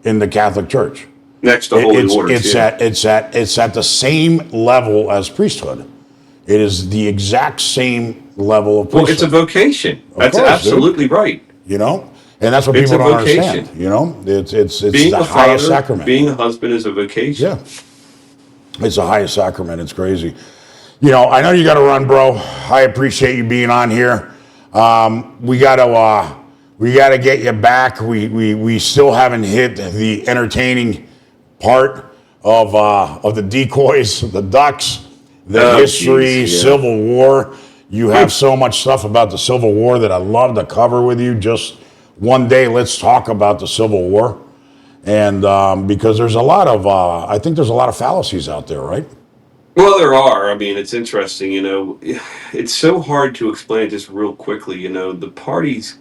in the Catholic Church. Next to holy orders. It's at the same level as priesthood. It is the exact same level of priesthood. Well, it's a vocation. That's course, absolutely right. And that's what It's people a don't vocation. understand. It's Being the a highest father, sacrament. being a husband is a vocation. Yeah. It's the highest sacrament. It's crazy. I know you got to run, bro. I appreciate you being on here. We got to get you back. We still haven't hit the entertaining part of the decoys, the ducks, the history, Civil War. You have so much stuff about the Civil War that I'd love to cover with you. Just one day, let's talk about the Civil War. And because there's I think there's a lot of fallacies out there, right? Well, there are. I mean, it's interesting, it's so hard to explain just real quickly, the parties,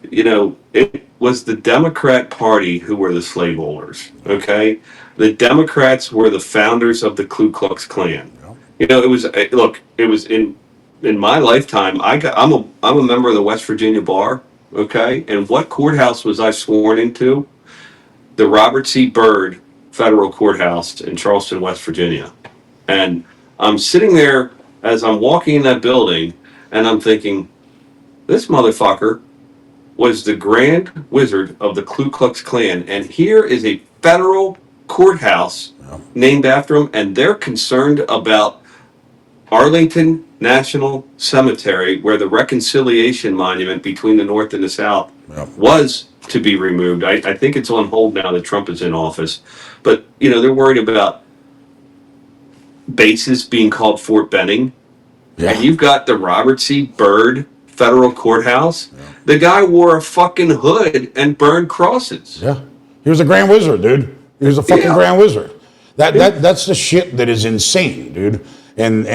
it was the Democrat Party who were the slave owners, okay? The Democrats were the founders of the Ku Klux Klan. It was in my lifetime, I'm a member of the West Virginia Bar, okay? And what courthouse was I sworn into? The Robert C. Byrd Federal Courthouse in Charleston, West Virginia. And I'm sitting there as I'm walking in that building, and I'm thinking, this motherfucker was the Grand Wizard of the Ku Klux Klan, and here is a federal courthouse named after him, and they're concerned about Arlington National Cemetery, where the reconciliation monument between the North and the South was to be removed. I think it's on hold now that Trump is in office. But, they're worried about bases being called Fort Benning. Yeah. And you've got the Robert C. Byrd Federal Courthouse. Yeah. The guy wore a fucking hood and burned crosses. Yeah. He was a Grand Wizard, dude. He was a fucking Grand Wizard. That's the shit that is insane, dude. And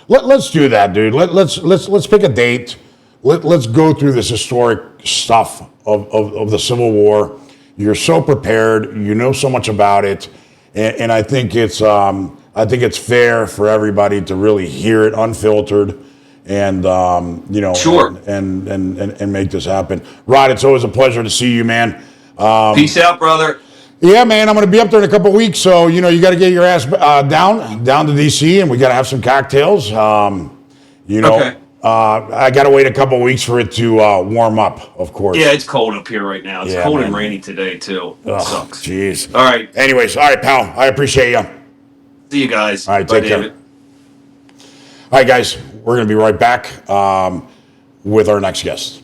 let's do that, dude. Let's pick a date. Let's go through this historic stuff of the Civil War. You're so prepared. You know so much about it, and I think it's fair for everybody to really hear it unfiltered, and sure, and make this happen. Rod, it's always a pleasure to see you, man. Peace out, brother. Yeah, man, I'm going to be up there in a couple of weeks, so, you got to get your ass down to D.C., and we got to have some cocktails. Okay. I got to wait a couple of weeks for it to warm up, of course. Yeah, it's cold up here right now. It's cold and rainy today, too. Sucks. Jeez. All right. Anyways, all right, pal. I appreciate you. See you guys. All right, take care. All right, guys, we're going to be right back with our next guest.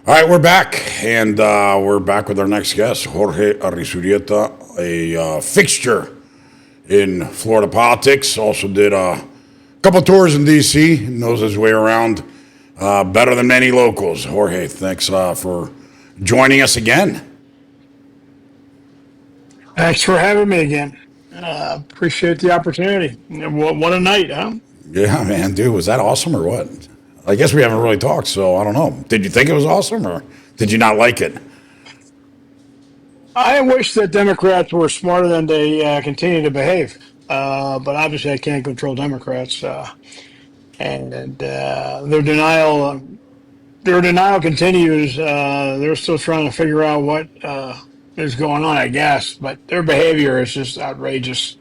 All right, we're back, and we're back with our next guest, Jorge Arrizurieta, a fixture in Florida politics. Also did a couple tours in D.C., knows his way around better than many locals. Jorge, thanks for joining us again. Thanks for having me again. Appreciate the opportunity. What a night, huh? Yeah, man, dude, was that awesome or what? I guess we haven't really talked, so I don't know. Did you think it was awesome, or did you not like it? I wish that Democrats were smarter than they continue to behave. But obviously, I can't control Democrats, and their denial continues. They're still trying to figure out what is going on, I guess. But their behavior is just outrageous.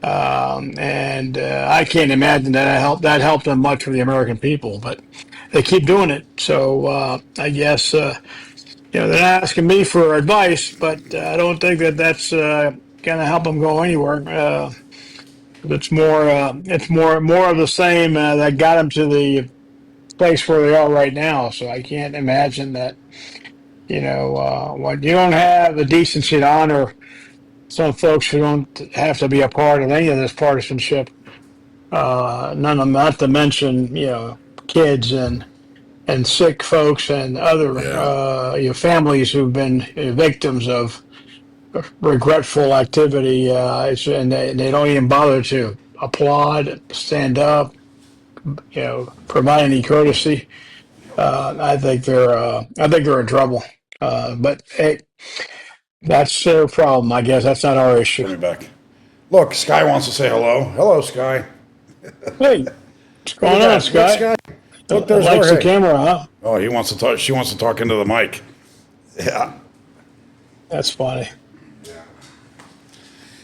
And I can't imagine that helped them much for the American people, but they keep doing it. So I guess they're not asking me for advice, but I don't think that's going to help them go anywhere. It's more of the same that got them to the place where they are right now. So I can't imagine that when you don't have the decency to honor some folks who don't have to be a part of any of this partisanship. Not to mention, kids and sick folks and other families who've been victims of regretful activity, and they don't even bother to applaud, stand up, provide any courtesy. I think they're in trouble. But hey. That's their problem, I guess. That's not our issue. Bring me back. Look, Sky wants to say hello. Hello, Sky. Hey, what's going on, Sky? Look, there's likes Jorge. The camera, huh? Oh, he wants to talk. She wants to talk into the mic. Yeah. That's funny.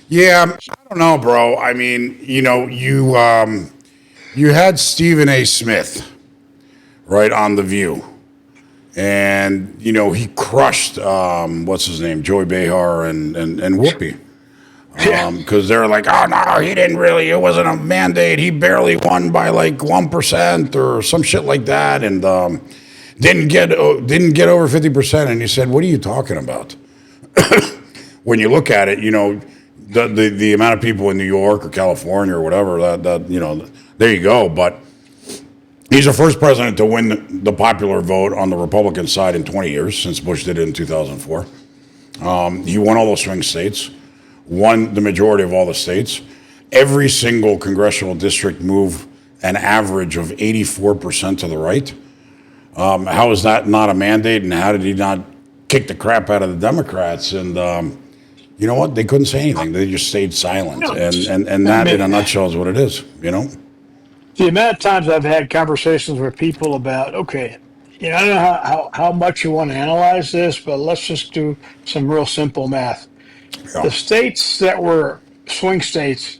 Yeah, I don't know, bro. I mean, you had Stephen A. Smith, right, on The View. And, he crushed, what's his name, Joey Behar and Whoopi. Because they're like, oh, no, he didn't really, it wasn't a mandate. He barely won by like 1% or some shit like that. And didn't get over 50%. And you said, what are you talking about? When you look at it, the amount of people in New York or California or whatever, there you go. But he's the first president to win the popular vote on the Republican side in 20 years, since Bush did it in 2004. He won all those swing states, won the majority of all the states. Every single congressional district moved an average of 84% to the right. How is that not a mandate, and how did he not kick the crap out of the Democrats? And you know what? They couldn't say anything. They just stayed silent. And that, in a nutshell, is what it is, The amount of times I've had conversations with people about, okay, I don't know how much you want to analyze this, but let's just do some real simple math. Yeah. The states that were swing states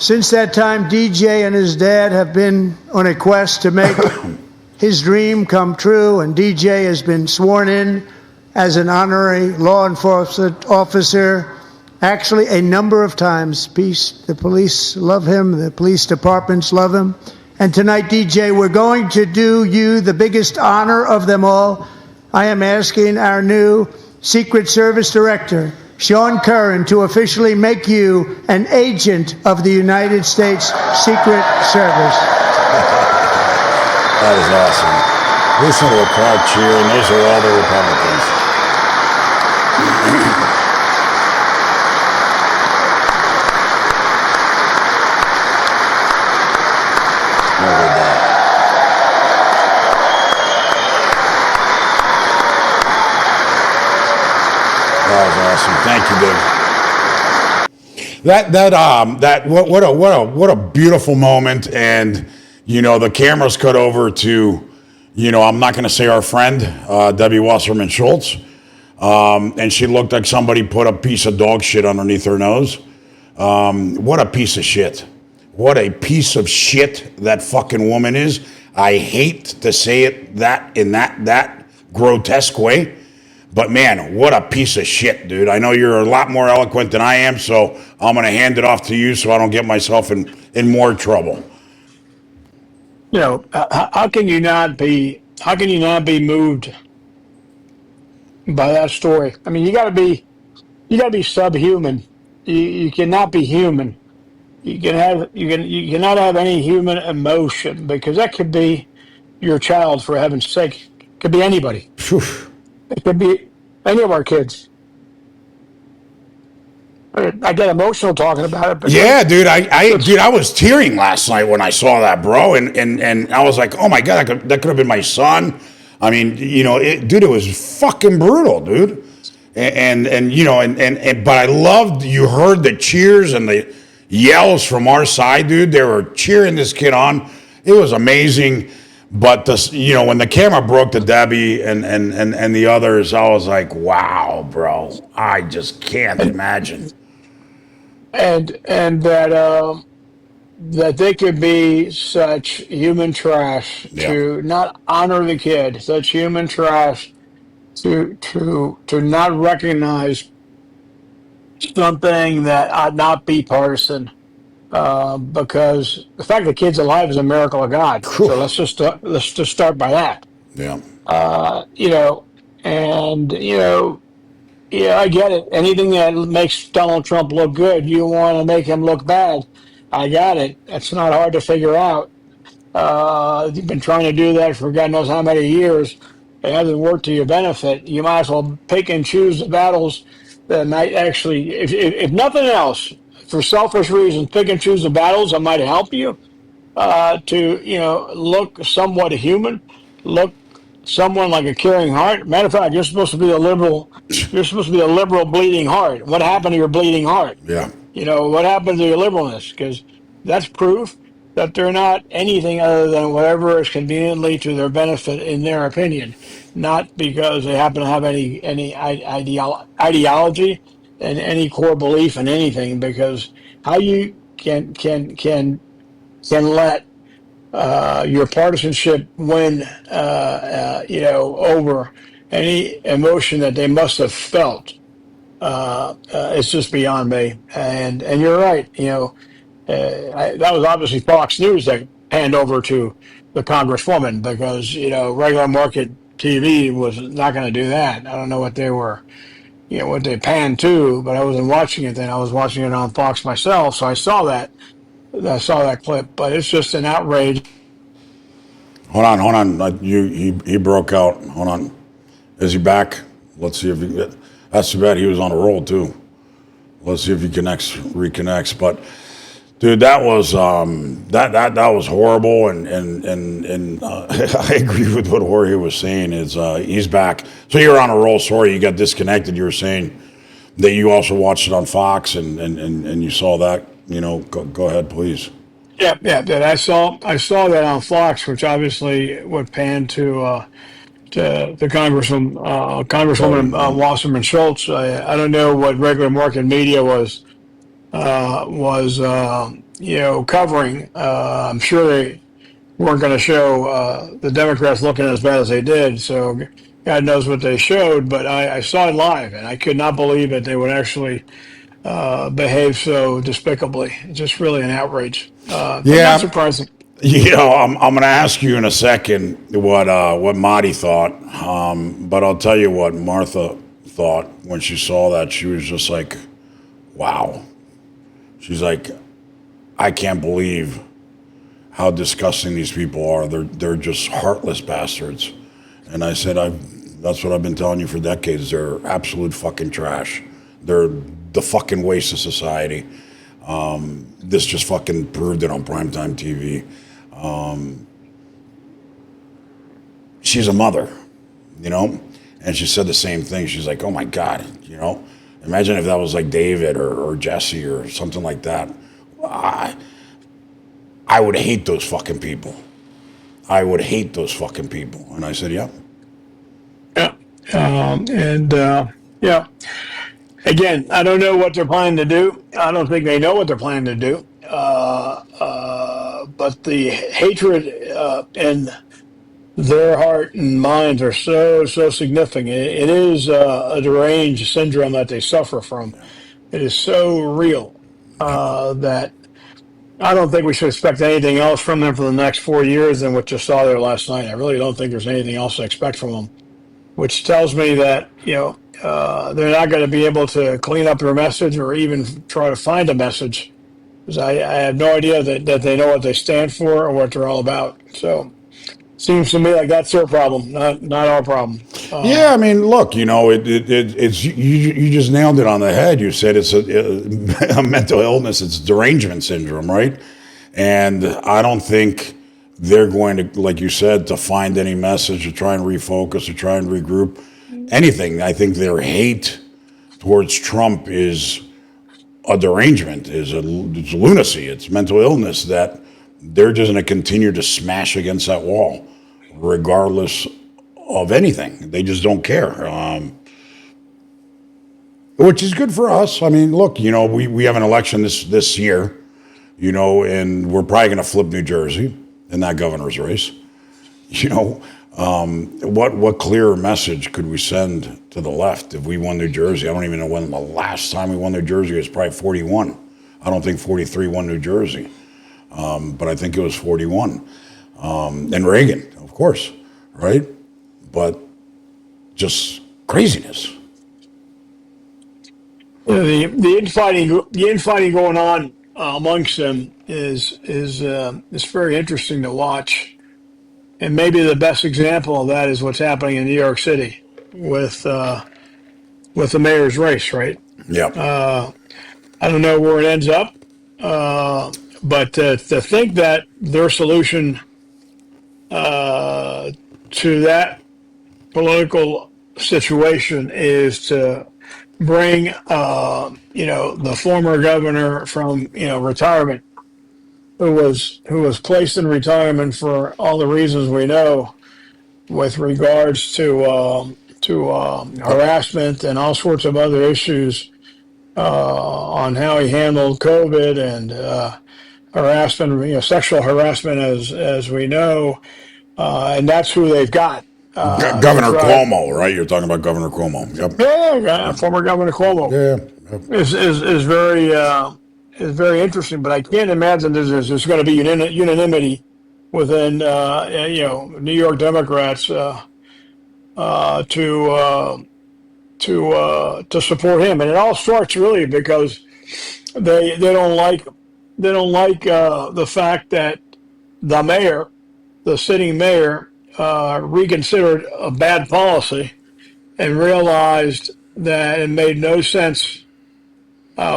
Since that time, DJ and his dad have been on a quest to make his dream come true, and DJ has been sworn in as an honorary law enforcement officer, actually a number of times. The police love him, the police departments love him. And tonight, DJ, we're going to do you the biggest honor of them all. I am asking our new Secret Service Director, Sean Curran, to officially make you an agent of the United States Secret Service. That is awesome. Listen to the crowd cheering. Those are all the Republicans. Look at that. That was awesome. Thank you, Dave. What a beautiful moment. And you know, the cameras cut over to, you know, I'm not going to say our friend, Debbie Wasserman Schultz. And she looked like somebody put a piece of dog shit underneath her nose. What a piece of shit. What a piece of shit that fucking woman is. I hate to say it in that grotesque way. But man, what a piece of shit, dude. I know you're a lot more eloquent than I am, so I'm going to hand it off to you so I don't get myself in more trouble. You know, how can you not be moved by that story? I mean, you got to be subhuman. You cannot be human. You cannot have any human emotion, because that could be your child, for heaven's sake. It could be anybody. Phew. It could be any of our kids. I get emotional talking about it. But yeah, dude, I was tearing last night when I saw that, bro, and I was like, oh my god, that could have been my son. I mean, you know, dude, it was fucking brutal, dude. And you know, but I loved, you heard the cheers and the yells from our side, dude. They were cheering this kid on. It was amazing. But this, you know, when the camera broke to Debbie and the others, I was like, wow, bro, I just can't imagine. And that they could be such human trash to not honor the kid, such human trash to not recognize something that ought not be partisan. Because the fact the kid's alive is a miracle of God. So let's just start by that. Yeah. You know, and you know, yeah, I get it. Anything that makes Donald Trump look good, you want to make him look bad. I got it. That's not hard to figure out. You've been trying to do that for God knows how many years. It hasn't worked to your benefit. You might as well pick and choose the battles that might actually, if nothing else, for selfish reasons, pick and choose the battles that might help you to, you know, look somewhat human, look someone like a caring heart. Matter of fact, you're supposed to be a liberal. You're supposed to be a liberal bleeding heart. What happened to your bleeding heart? Yeah. You know, what happened to your liberalness? Because that's proof that they're not anything other than whatever is conveniently to their benefit in their opinion, not because they happen to have any ideology and any core belief in anything. Because how you can let your partisanship win, you know, over any emotion that they must have felt. It's just beyond me. And you're right. You know, that was obviously Fox News that panned over to the Congresswoman, because, you know, regular market TV was not going to do that. I don't know what they were, you know, what they panned to, but I wasn't watching it then. I was watching it on Fox myself, so I saw that clip. But it's just an outrage. Hold on. He broke out. Hold on. Is he back? Let's see if he. That's too bad. He was on a roll too. Let's see if he reconnects. But dude, that was that was horrible. And I agree with what Jorge was saying. Is he's back. So you're on a roll. Sorry, you got disconnected. You were saying that you also watched it on Fox and you saw that. You know, go ahead, please. Yeah. I saw that on Fox, which obviously would pan to the Congresswoman Wasserman Schultz. I don't know what regular market media was was covering. I'm sure they weren't going to show the Democrats looking as bad as they did. So God knows what they showed, but I saw it live, and I could not believe that they would actually behave so despicably. It's just really an outrage. But not Yeah, surprising. I'm going to ask you in a second what Marty thought, but I'll tell you what Martha thought when she saw that. She was just like, "Wow." She's like, "I can't believe how disgusting these people are. They're just heartless bastards." And I said, that's what I've been telling you for decades. They're absolute fucking trash. They're the fucking waste of society. This just fucking proved it on primetime TV. She's a mother, and she said the same thing. She's like, "Oh my God, imagine if that was like David or Jesse or something like that. I would hate those fucking people. I would hate those fucking people." And I said, "Yeah." Yeah. Yeah. Again, I don't know what they're planning to do. I don't think they know what they're planning to do. But the hatred in their heart and minds are so significant. It is a deranged syndrome that they suffer from. It is so real that I don't think we should expect anything else from them for the next 4 years than what you saw there last night. I really don't think there's anything else to expect from them, which tells me that they're not going to be able to clean up their message or even try to find a message, because I have no idea that they know what they stand for or what they're all about. So seems to me like that's their problem, not our problem. Yeah, I mean, look, it's you just nailed it on the head. You said it's a mental illness. It's derangement syndrome, right? And I don't think they're going to, like you said, to find any message or try and refocus or try and regroup. Anything. I think their hate towards Trump is a derangement, it's lunacy, it's mental illness that they're just going to continue to smash against that wall, regardless of anything. They just don't care, which is good for us. I mean, look, we have an election this year, and we're probably going to flip New Jersey in that governor's race. What clearer message could we send to the left if we won New Jersey? I don't even know when the last time we won New Jersey was. Probably 41. I don't think 43 won New Jersey, but I think it was 41. And Reagan, of course, right? But just craziness. The infighting going on amongst them is very interesting to watch. And maybe the best example of that is what's happening in New York City with the mayor's race, right? Yeah. I don't know where it ends up, but to think that their solution to that political situation is to bring the former governor from retirement, who was placed in retirement for all the reasons we know, with regards to harassment and all sorts of other issues on how he handled COVID and harassment, sexual harassment, as we know, and that's who they've got. Governor Cuomo, right? You're talking about Governor Cuomo. Yep. Yeah, former Governor Cuomo. Yeah. Is very interesting, but I can't imagine there's going to be unanimity within New York Democrats to support him, and it all starts really because they don't like the fact that the sitting mayor, reconsidered a bad policy and realized that it made no sense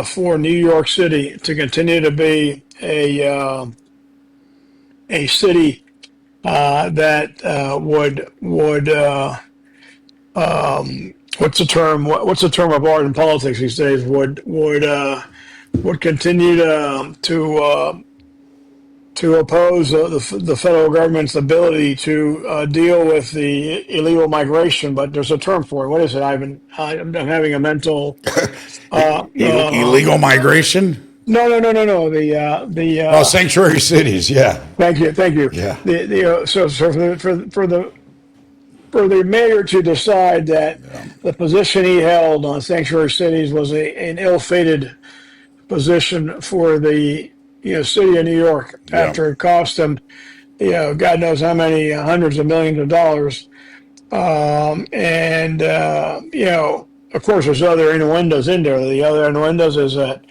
for New York City to continue to be a city that would what's the term? What's the term of art in politics these days? Would continue to oppose the federal government's ability to deal with the illegal migration. But there's a term for it. What is it? I'm having a mental Illegal migration? No. The Sanctuary cities. Yeah. Thank you. Yeah. So for the mayor to decide that the position he held on sanctuary cities was an ill-fated position for the city of New York after it cost them God knows how many hundreds of millions of dollars. Of course, there's other innuendos in there. The other innuendos is that,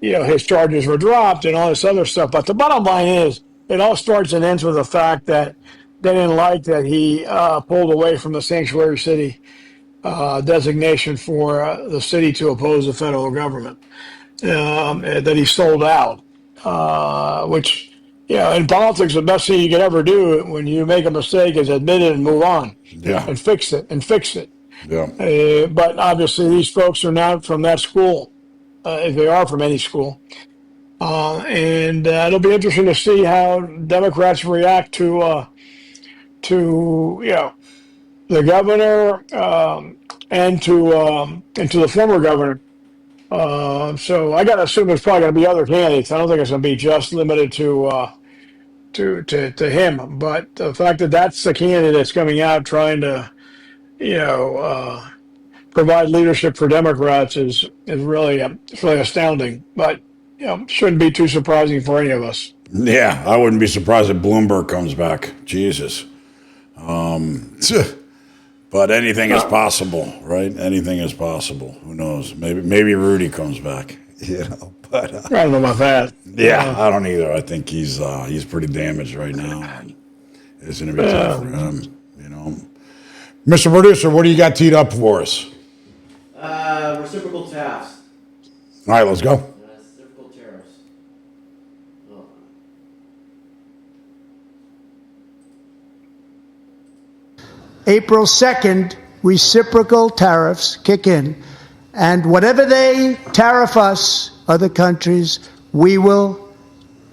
his charges were dropped and all this other stuff. But the bottom line is, it all starts and ends with the fact that they didn't like that he pulled away from the sanctuary city designation for the city to oppose the federal government, that he sold out, which, in politics, the best thing you can ever do when you make a mistake is admit it and move on. Yeah. And fix it. Yeah. But obviously, these folks are not from that school, if they are from any school. It'll be interesting to see how Democrats react to the governor and to the former governor. So I got to assume there's probably going to be other candidates. I don't think it's going to be just limited to him. But the fact that that's the candidate that's coming out trying to provide leadership for Democrats is really astounding. But shouldn't be too surprising for any of us. Yeah, I wouldn't be surprised if Bloomberg comes back. Jesus. But anything is possible, right? Anything is possible. Who knows? Maybe Rudy comes back. But I don't know about that. Yeah, I don't either. I think he's pretty damaged right now. And it's going to be tough for him. Mr. Producer, what do you got teed up for us? Reciprocal tariffs. All right, let's go. Reciprocal tariffs. Oh. April 2nd, reciprocal tariffs kick in. And whatever they tariff us, other countries, we will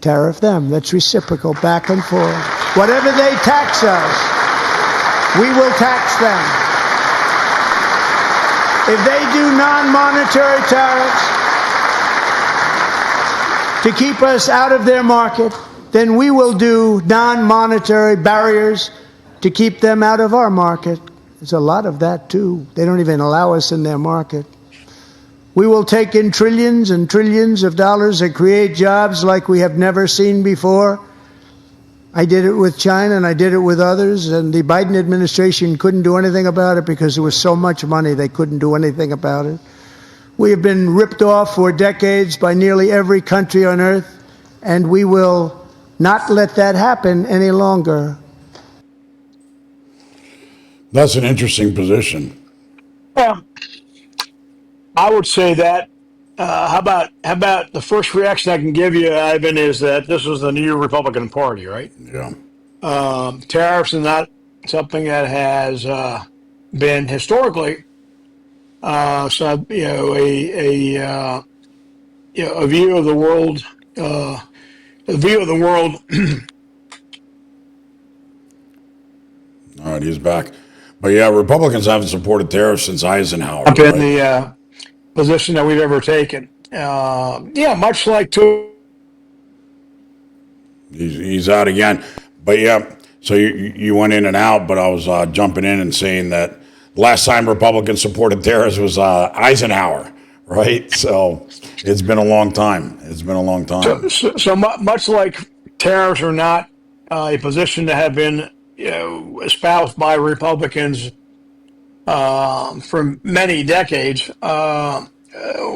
tariff them. That's reciprocal, back and forth. Whatever they tax us, we will tax them. If they do non-monetary tariffs to keep us out of their market, then we will do non-monetary barriers to keep them out of our market. There's a lot of that, too. They don't even allow us in their market. We will take in trillions and trillions of dollars and create jobs like we have never seen before. I did it with China and I did it with others, and the Biden administration couldn't do anything about it because there was so much money they couldn't do anything about it. We have been ripped off for decades by nearly every country on earth, and we will not let that happen any longer. That's an interesting position. Yeah, I would say that. How about the first reaction I can give you, Ivan, is that this was the new Republican Party, right? Yeah. Tariffs are not something that has been historically a view of the world. All right, he's back. But yeah, Republicans haven't supported tariffs since Eisenhower. Been the position that we've ever taken. Much like He's out again. But yeah, so you went in and out, but I was jumping in and saying that last time Republicans supported tariffs was Eisenhower, right? So it's been a long time. So much like tariffs are not a position that have been espoused by Republicans for many decades.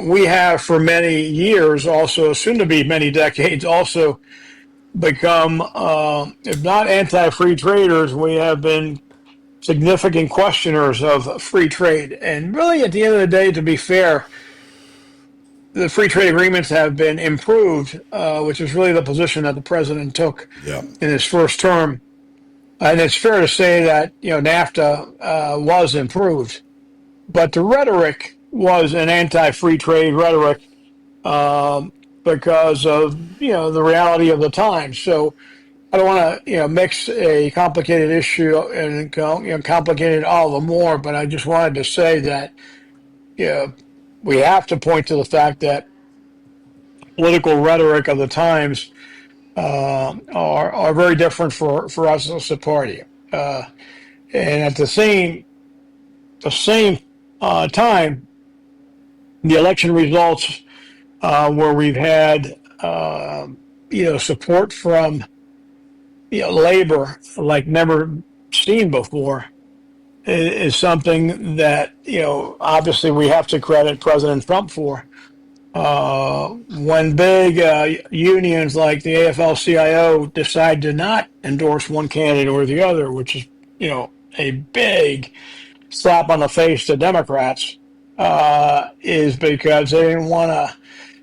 We have for many years, also soon to be many decades, also become, if not anti-free traders, we have been significant questioners of free trade. And really, at the end of the day, to be fair, the free trade agreements have been improved, which is really the position that the president took in his first term. And it's fair to say that NAFTA was improved, but the rhetoric was an anti-free trade rhetoric because of the reality of the time. So I don't want to mix a complicated issue and complicate it all the more. But I just wanted to say that we have to point to the fact that political rhetoric of the times are very different for us as a party. And at the same time, the election results where we've had support from labor like never seen before is something that obviously we have to credit President Trump for. When big unions like the AFL-CIO decide to not endorse one candidate or the other, which is a big slap on the face to Democrats, is because they didn't want to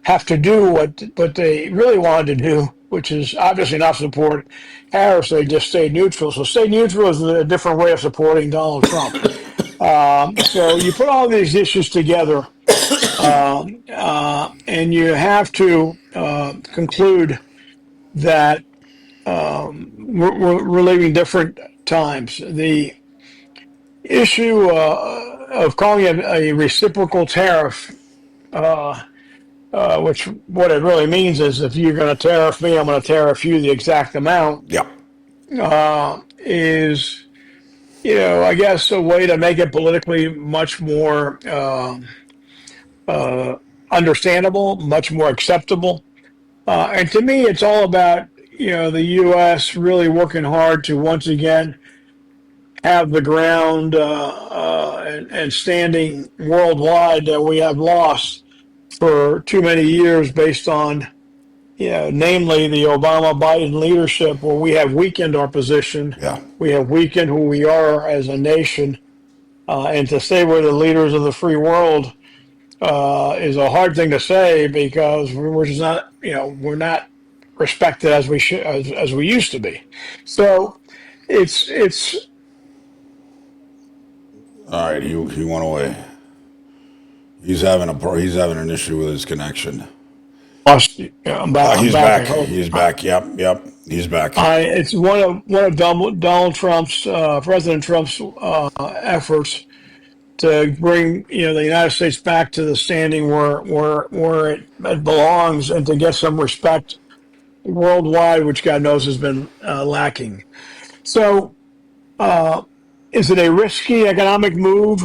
have to do what they really wanted to do, which is obviously not support Harris. They just stayed neutral. So stay neutral is a different way of supporting Donald Trump. So you put all these issues together, and you have to conclude that we're living different times. The issue of calling it a reciprocal tariff, which what it really means is if you're going to tariff me, I'm going to tariff you the exact amount. Yeah. Is I guess a way to make it politically much more understandable, much more acceptable. And to me, it's all about the U.S. really working hard to once again have the ground and standing worldwide that we have lost for too many years based on, namely the Obama-Biden leadership, where we have weakened our position. Yeah. We have weakened who we are as a nation. And to say we're the leaders of the free world is a hard thing to say because we're just not, we're not respected as we should, as we used to be. So it's. All right, he went away. He's having an issue with his connection. I'm back. He's back. He's back. Yep. He's back. It's one of Donald Trump's, President Trump's efforts to bring the United States back to the standing where it belongs and to get some respect worldwide, which God knows has been lacking. So, is it a risky economic move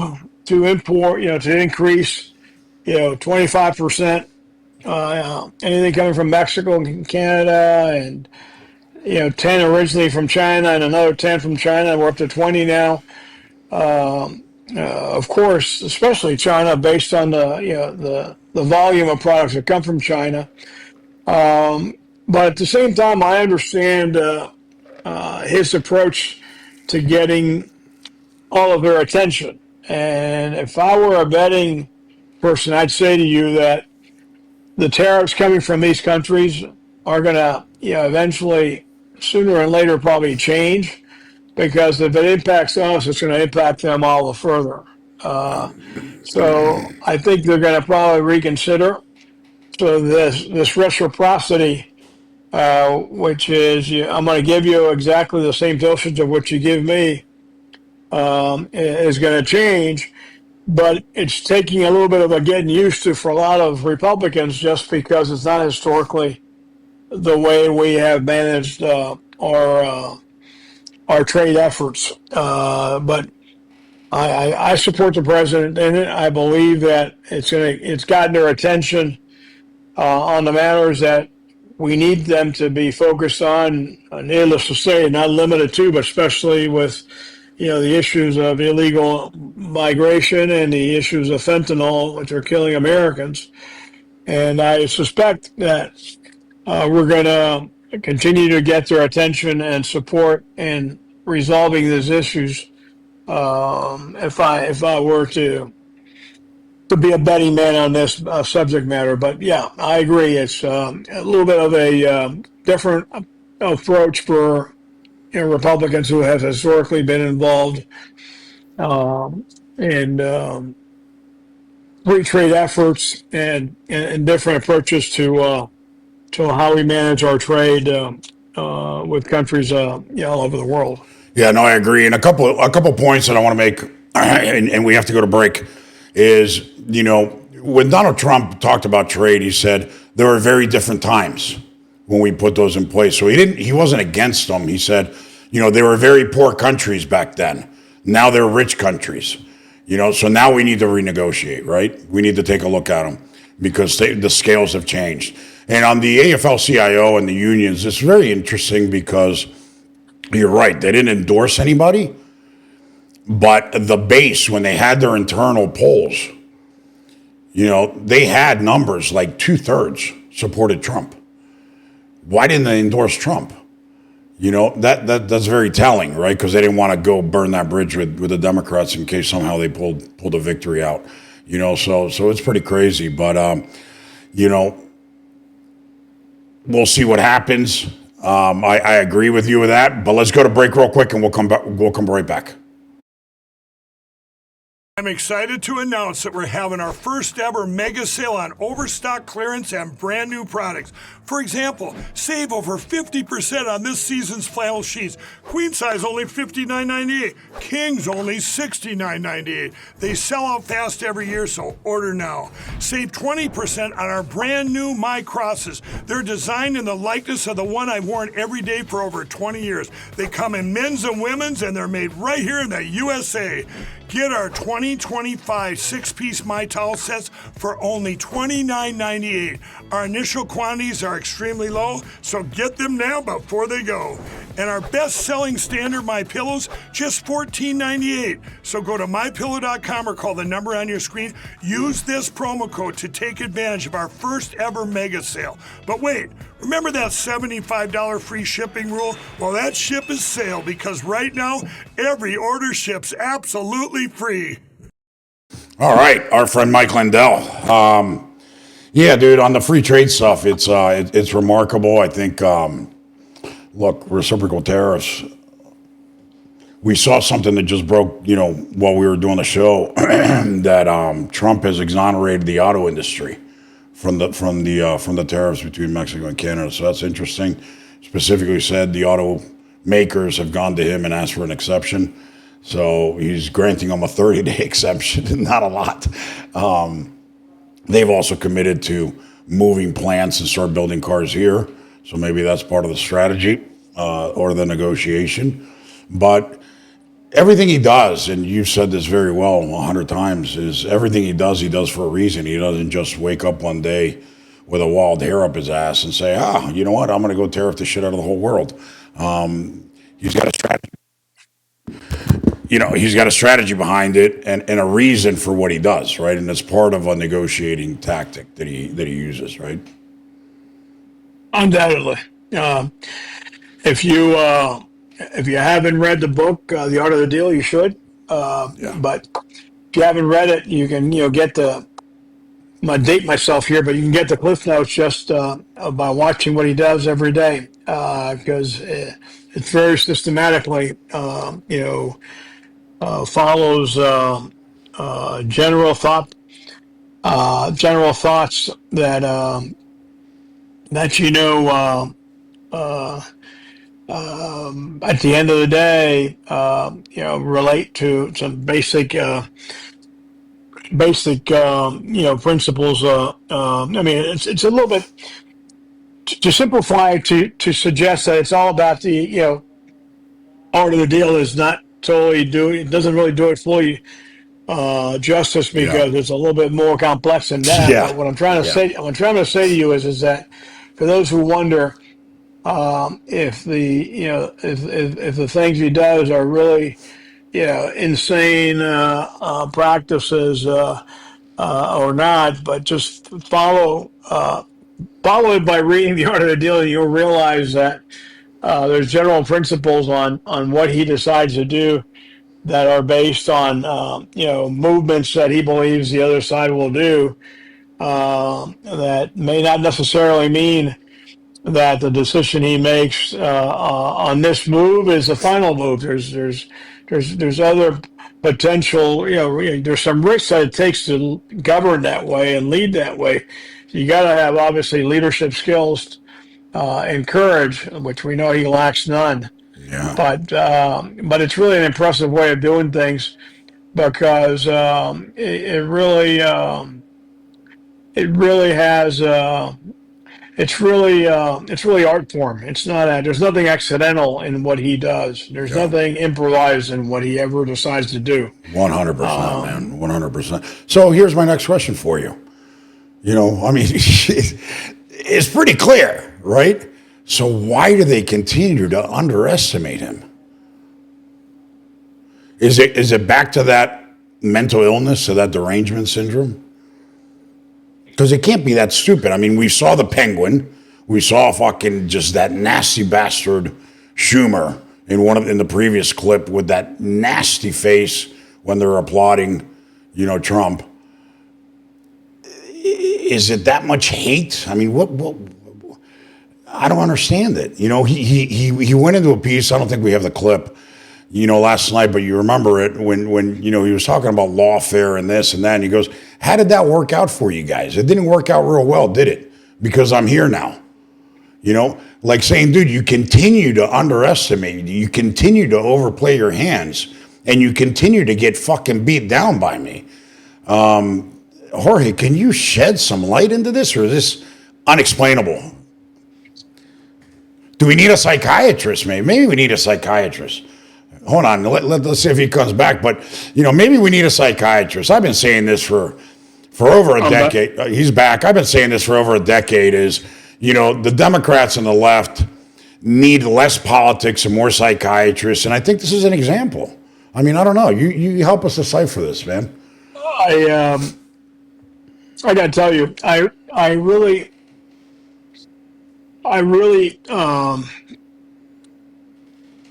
to import, to increase, 25%, anything coming from Mexico and Canada, and 10 originally from China and another 10 from China? We're up to 20 now. Of course, especially China, based on the volume of products that come from China. But at the same time, I understand his approach to getting all of their attention. And if I were a betting person, I'd say to you that the tariffs coming from these countries are going to, eventually, sooner and later, probably change, because if it impacts us, it's going to impact them all the further. So I think they're going to probably reconsider. So this reciprocity, which is I'm going to give you exactly the same dosage of what you give me, is going to change. But it's taking a little bit of a getting used to for a lot of Republicans, just because it's not historically the way we have managed our trade efforts. But I support the president in it. I believe that it's gotten their attention on the matters that we need them to be focused on. Needless to say, not limited to, but especially with the issues of illegal migration and the issues of fentanyl, which are killing Americans. And I suspect that we're going to continue to get their attention and support in resolving these issues. If I were to be a betting man on this subject matter, but yeah, I agree. It's a little bit of a different approach for Republicans who have historically been involved in free trade efforts and different approaches to how we manage our trade with countries all over the world. Yeah, no, I agree. And a couple points that I want to make, and we have to go to break, is when Donald Trump talked about trade, he said there were very different times when we put those in place. So he wasn't against them. He said, they were very poor countries back then. Now they're rich countries. So now we need to renegotiate, right? We need to take a look at them because the scales have changed. And on the AFL-CIO and the unions, it's very interesting because you're right. They didn't endorse anybody, but the base, when they had their internal polls, they had numbers like 2/3 supported Trump. Why didn't they endorse Trump? That's very telling, right? Because they didn't want to go burn that bridge with the Democrats in case somehow they pulled a victory out. So it's pretty crazy. But we'll see what happens. I agree with you with that. But let's go to break real quick, and we'll come back. We'll come right back. I'm excited to announce that we're having our first ever mega sale on overstock clearance and brand new products. For example, save over 50% on this season's flannel sheets. Queen size only $59.98. Kings only $69.98. They sell out fast every year, so order now. Save 20% on our brand new My Crosses. They're designed in the likeness of the one I've worn every day for over 20 years. They come in men's and women's, and they're made right here in the USA. Get our 2025 six-piece My Towel sets for only $29.98. Our initial quantities are extremely low, so get them now before they go. And our best-selling standard My Pillows, just $14.98. So go to mypillow.com or call the number on your screen. Use this promo code to take advantage of our first ever mega sale. But wait, remember that $75 free shipping rule? Well, that ship is sailed because right now, every order ships absolutely free. All right, our friend Mike Lindell. Yeah, dude, on the free trade stuff, it's remarkable. I think, look, reciprocal tariffs. We saw something that just broke, while we were doing the show, that Trump has exonerated the auto industry from the tariffs between Mexico and Canada. So that's interesting. Specifically said the automakers have gone to him and asked for an exception. So he's granting them a 30-day exception, not a lot. They've also committed to moving plants and start building cars here. So maybe that's part of the strategy or the negotiation. But everything he does, and you've said this very well 100 times, is everything he does for a reason. He doesn't just wake up one day with a wild hair up his ass and say, you know what, I'm going to go tariff the shit out of the whole world. He's got a strategy. He's got a strategy behind it and a reason for what he does, right? And it's part of a negotiating tactic that he uses, right? Undoubtedly. If you haven't read the book, The Art of the Deal, you should. Yeah. But if you haven't read it, you can get I'm gonna date myself here, but you can get the Cliff Notes just by watching what he does every day, because it's very systematically, follows general thoughts that at the end of the day, relate to some basic principles. I mean, it's a little bit to simplify to suggest that it's all about the art of the deal is not totally it doesn't really do it fully justice because it's a little bit more complex than that. Yeah. But what I'm trying to say to you is that for those who wonder if the things he does are really insane practices or not, but just follow it by reading The Art of the Deal, and you'll realize that there's general principles on what he decides to do that are based on movements that he believes the other side will do that may not necessarily mean that the decision he makes on this move is the final move. There's other potential. There's some risks that it takes to govern that way and lead that way. You got to have obviously leadership skills and courage, which we know he lacks none. Yeah. But it's really an impressive way of doing things because it really it really has. It's really art form. It's not. There's nothing accidental in what he does. There's Yeah. nothing improvised in what he ever decides to do. 100%, man. 100%. So here's my next question for you. I mean, it's pretty clear, right? So why do they continue to underestimate him? Is it back to that mental illness, to that derangement syndrome? Because it can't be that stupid. I mean, we saw the Penguin. We saw fucking just that nasty bastard Schumer in the previous clip with that nasty face when they're applauding, Trump. Is it that much hate? I mean, what I don't understand it. He went into a piece. I don't think we have the clip, last night, but you remember it when he was talking about lawfare and this and that. And he goes, "How did that work out for you guys? It didn't work out real well, did it? Because I'm here now." Like saying, dude, you continue to underestimate, you continue to overplay your hands, and you continue to get fucking beat down by me. Jorge, can you shed some light into this, or is this unexplainable? Do we need a psychiatrist? Maybe we need a psychiatrist. Hold on, let's see if he comes back. But maybe we need a psychiatrist. I've been saying this for over a decade. He's back. I've been saying this for over a decade. Is the Democrats and the left need less politics and more psychiatrists, and I think this is an example. I mean, I don't know. You help us decipher this, man. I got to tell you, I really,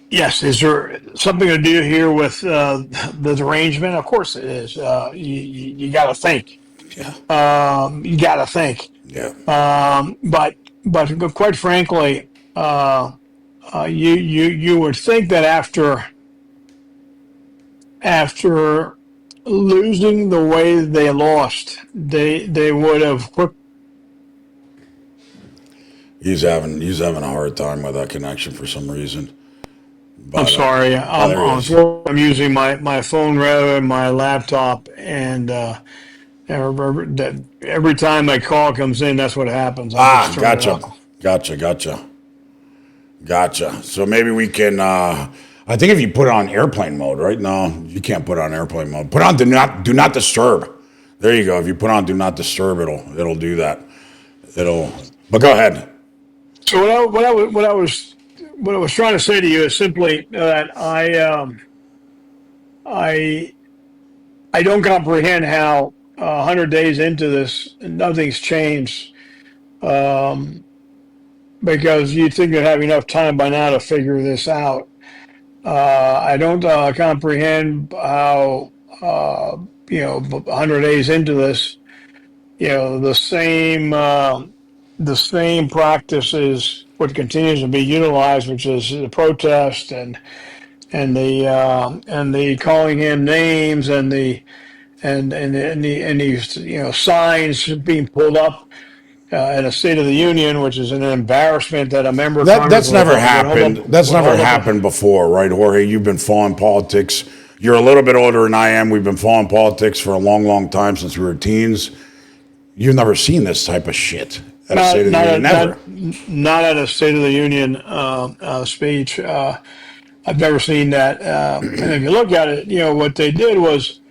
yes. Is there something to do here with the derangement? Of course it is. You got to think. Yeah. You got to think. Yeah. But quite frankly, you would think that after losing the way they lost, they would have quick. He's having a hard time with that connection for some reason. I'm sorry. I'm using my phone rather than my laptop, and every time my call comes in, that's what happens. Gotcha. So maybe we can. I think if you put it on airplane mode, right? No, you can't put it on airplane mode. Put on do not disturb. There you go. If you put on do not disturb, it'll do that. But go ahead. So what I was trying to say to you is simply that I don't comprehend how 100 days into this nothing's changed, because you'd think they'd have enough time by now to figure this out. I don't comprehend how 100 days into this, the same practices would continues to be utilized, which is the protest and the calling him names and the signs being pulled up in a State of the Union, which is an embarrassment that a member of Congress That's never happened. That's never happened before, right, Jorge? You've been following politics. You're a little bit older than I am. We've been following politics for a long, long time, since we were teens. You've never seen this type of shit at a State of the Union, never. Not at a State of the Union speech. I've never seen that. And if you look at it, what they did was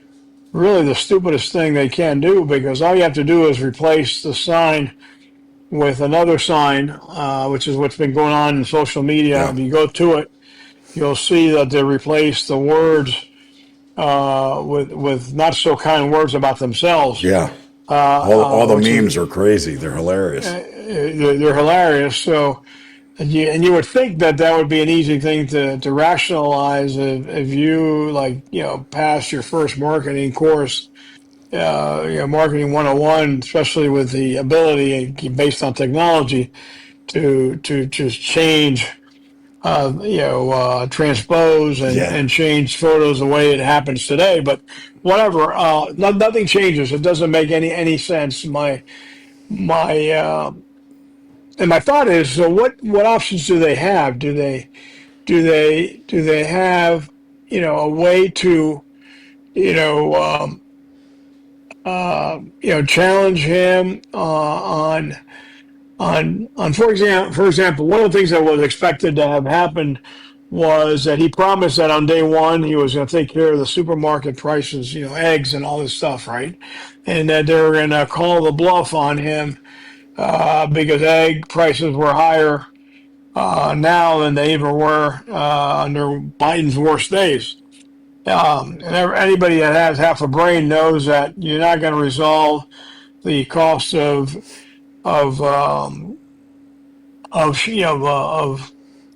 really the stupidest thing they can do, because all you have to do is replace the sign with another sign, which is what's been going on in social media. Yeah. If you go to it, you'll see that they replace the words with not so kind words about themselves. Yeah. All the memes are crazy. They're hilarious. They're hilarious. So, and you would think that would be an easy thing to rationalize if you pass your first marketing course, marketing 101, especially with the ability based on technology to just change, transpose and change photos the way it happens today. But whatever, nothing changes. It doesn't make any sense. My thought is, so what options do they have? Do they have a way to challenge him on for example, one of the things that was expected to have happened was that he promised that on day one he was going to take care of the supermarket prices, eggs and all this stuff, right? And that they were going to call the bluff on him because egg prices were higher now than they ever were under Biden's worst days. Anybody that has half a brain knows that you're not going to resolve the cost of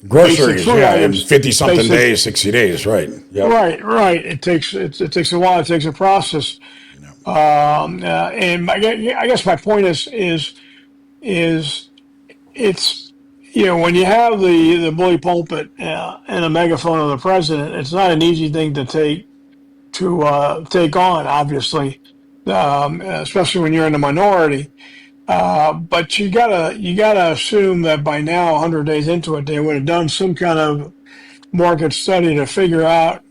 Groceries, food yeah, in items, 50 something days, 60 days, right. Yep. Right. It takes a while. It takes a process. And I guess my point is it's when you have the bully pulpit and a megaphone of the president, it's not an easy thing to take on, obviously, especially when you're in the minority. But you gotta assume that by now, 100 days into it, they would have done some kind of market study to figure out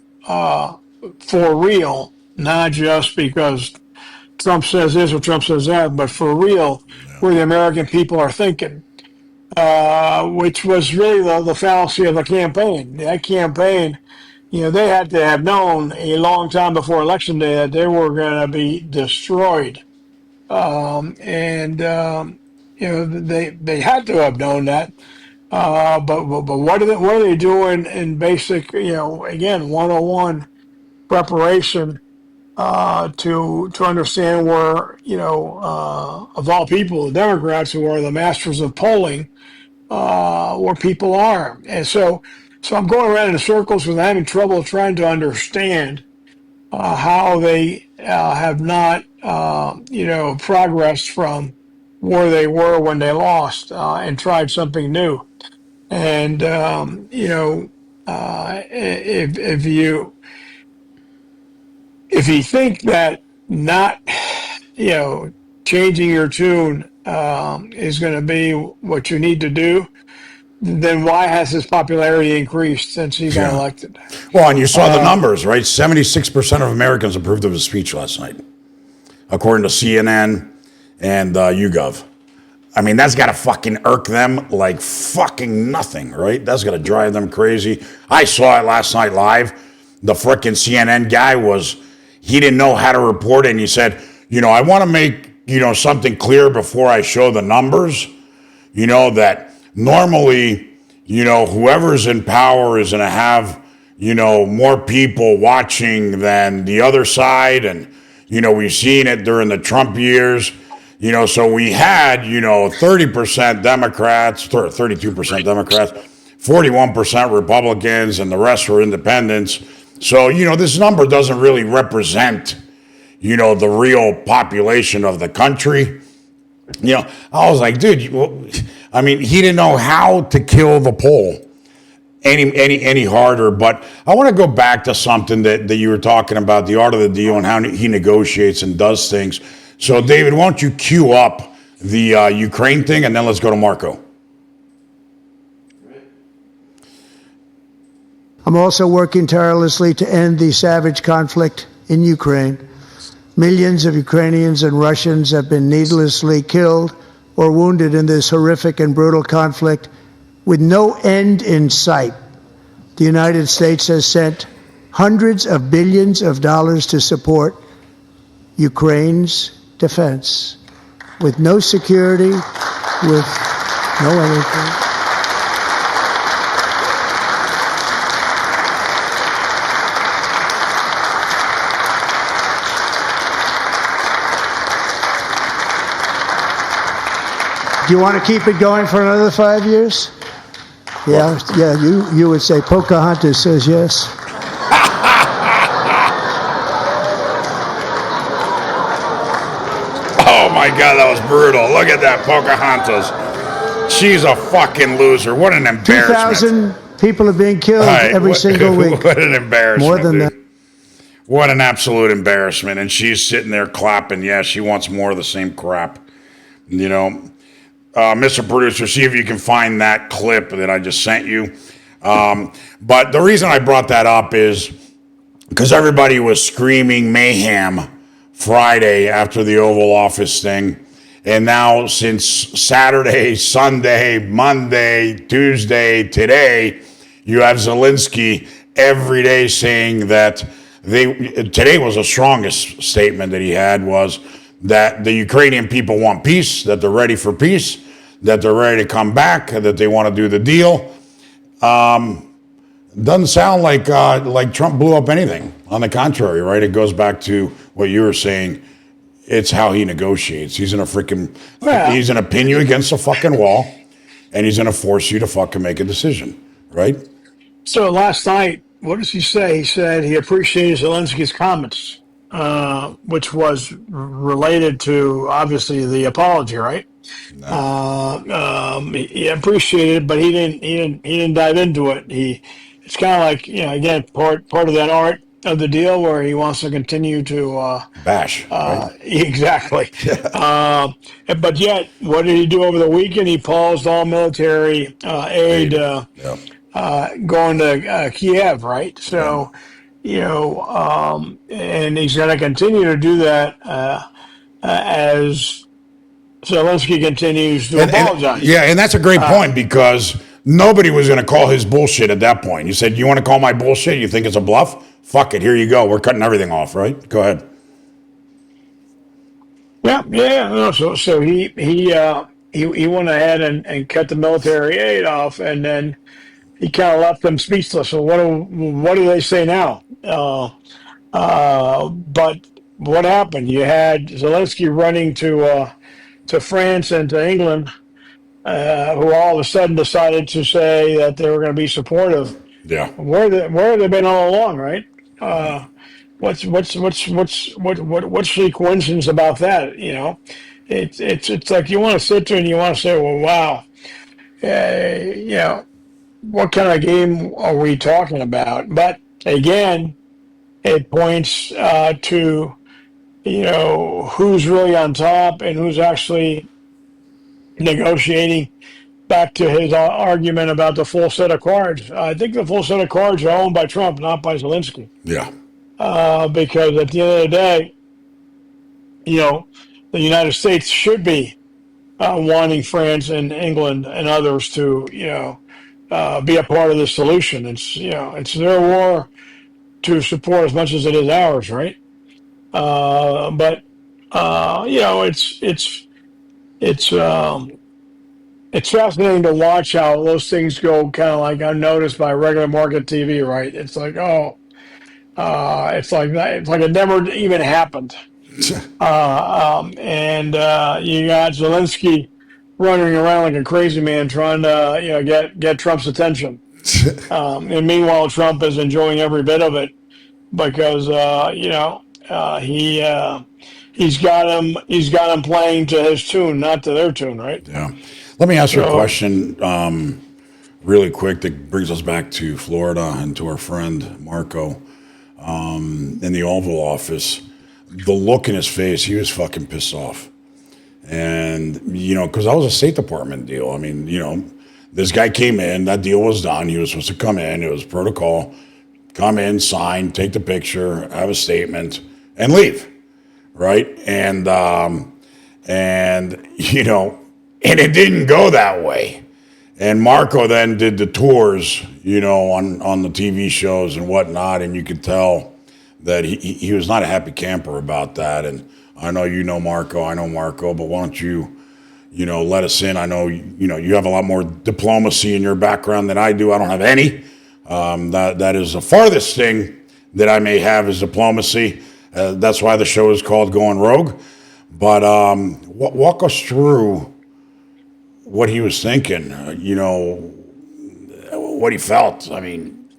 for real, not just because Trump says this or Trump says that, but for real, where the American people are thinking, which was really the fallacy of the campaign. That campaign, they had to have known a long time before Election Day that they were going to be destroyed. They had to have known that. But what are they doing in basic, again, 101 preparation to understand where, of all people, the Democrats, who are the masters of polling, where people are. And so I'm going around in circles because I'm having trouble trying to understand how they have not, progressed from where they were when they lost and tried something new. And, if you think that not, changing your tune is going to be what you need to do, then why has his popularity increased since he got elected? Well, and you saw the numbers, right? 76% of Americans approved of his speech last night, according to CNN and YouGov. I mean, that's got to fucking irk them like fucking nothing, right? That's got to drive them crazy. I saw it last night live. The frickin' CNN guy he didn't know how to report it, and he said, I want to make, something clear before I show the numbers, that normally, whoever's in power is going to have, more people watching than the other side. And, we've seen it during the Trump years, so we had, 30% Democrats, 32% Democrats, 41% Republicans, and the rest were independents. So, this number doesn't really represent, the real population of the country. I was like, dude, he didn't know how to kill the poll any harder. But I want to go back to something that you were talking about, the art of the deal and how he negotiates and does things. So, David, why don't you cue up the Ukraine thing, and then let's go to Marco. I'm also working tirelessly to end the savage conflict in Ukraine. Millions of Ukrainians and Russians have been needlessly killed or wounded in this horrific and brutal conflict with no end in sight. The United States has sent hundreds of billions of dollars to support Ukraine's defense with no security, with no anything. Do you want to keep it going for another 5 years? Yeah, you would say Pocahontas says yes. Oh my God, that was brutal. Look at that, Pocahontas. She's a fucking loser. What an embarrassment. 2,000 people are being killed every single week. What an embarrassment. More than dude. that. What an absolute embarrassment. And she's sitting there clapping. Yeah, she wants more of the same crap. Mr. Producer, see if you can find that clip that I just sent you. But the reason I brought that up is because everybody was screaming mayhem Friday after the Oval Office thing. And now since Saturday, Sunday, Monday, Tuesday, today, you have Zelensky every day saying that today was the strongest statement that he had, was that the Ukrainian people want peace, that they're ready for peace, that they're ready to come back, that they want to do the deal. Doesn't sound like Trump blew up anything. On the contrary, right? It goes back to what you were saying. It's how he negotiates. He's gonna he's gonna pin you against a fucking wall, and he's gonna force you to fucking make a decision, right? So last night, what does he say? He said he appreciated Zelensky's comments, which was related to obviously the apology, right? He appreciated it, but he didn't dive into it. It's kind of like, again, part of that art of the deal where he wants to continue to bash. Right? Exactly. But yet, what did he do over the weekend? He paused all military aid going to Kiev, right? So, and he's going to continue to do that as Zelensky continues to apologize. And that's a great point, because nobody was going to call his bullshit at that point. You said, you want to call my bullshit? You think it's a bluff? Fuck it. Here you go. We're cutting everything off, right? Go ahead. Yeah. No, so he went ahead and cut the military aid off, and then he kind of left them speechless. So what do they say now? But what happened? You had Zelensky running to France and to England, who all of a sudden decided to say that they were going to be supportive. Yeah. Where have they been all along, right? What's the coincidence about that? It's like you want to sit there and you want to say, well, wow, what kind of game are we talking about? But again, it points to who's really on top and who's actually negotiating. Back to his argument about the full set of cards. I think the full set of cards are owned by Trump, not by Zelensky. Yeah. Because at the end of the day, the United States should be wanting France and England and others to, be a part of the solution. It's their war to support as much as it is ours, right? It's fascinating to watch how those things go kind of like unnoticed by regular market TV, right? It's like, it's like that. It's like it never even happened. And you got Zelensky running around like a crazy man trying to, get Trump's attention. And meanwhile, Trump is enjoying every bit of it because, he's got him playing to his tune, not to their tune, right? Yeah. Let me ask you a question really quick that brings us back to Florida and to our friend Marco in the Oval Office. The look in his face, he was fucking pissed off. And, because that was a State Department deal. I mean, this guy came in, that deal was done. He was supposed to come in. It was protocol. Come in, sign, take the picture, have a statement, and leave. Right? And and it didn't go that way. And Marco then did the tours, on the TV shows and whatnot, and you could tell that he was not a happy camper about that. And I know Marco, I know Marco, but why don't you, let us in? I know, you have a lot more diplomacy in your background than I do. I don't have any. That is the farthest thing that I may have is diplomacy. That's why the show is called Going Rogue. But walk us through what he was thinking, what he felt. I mean,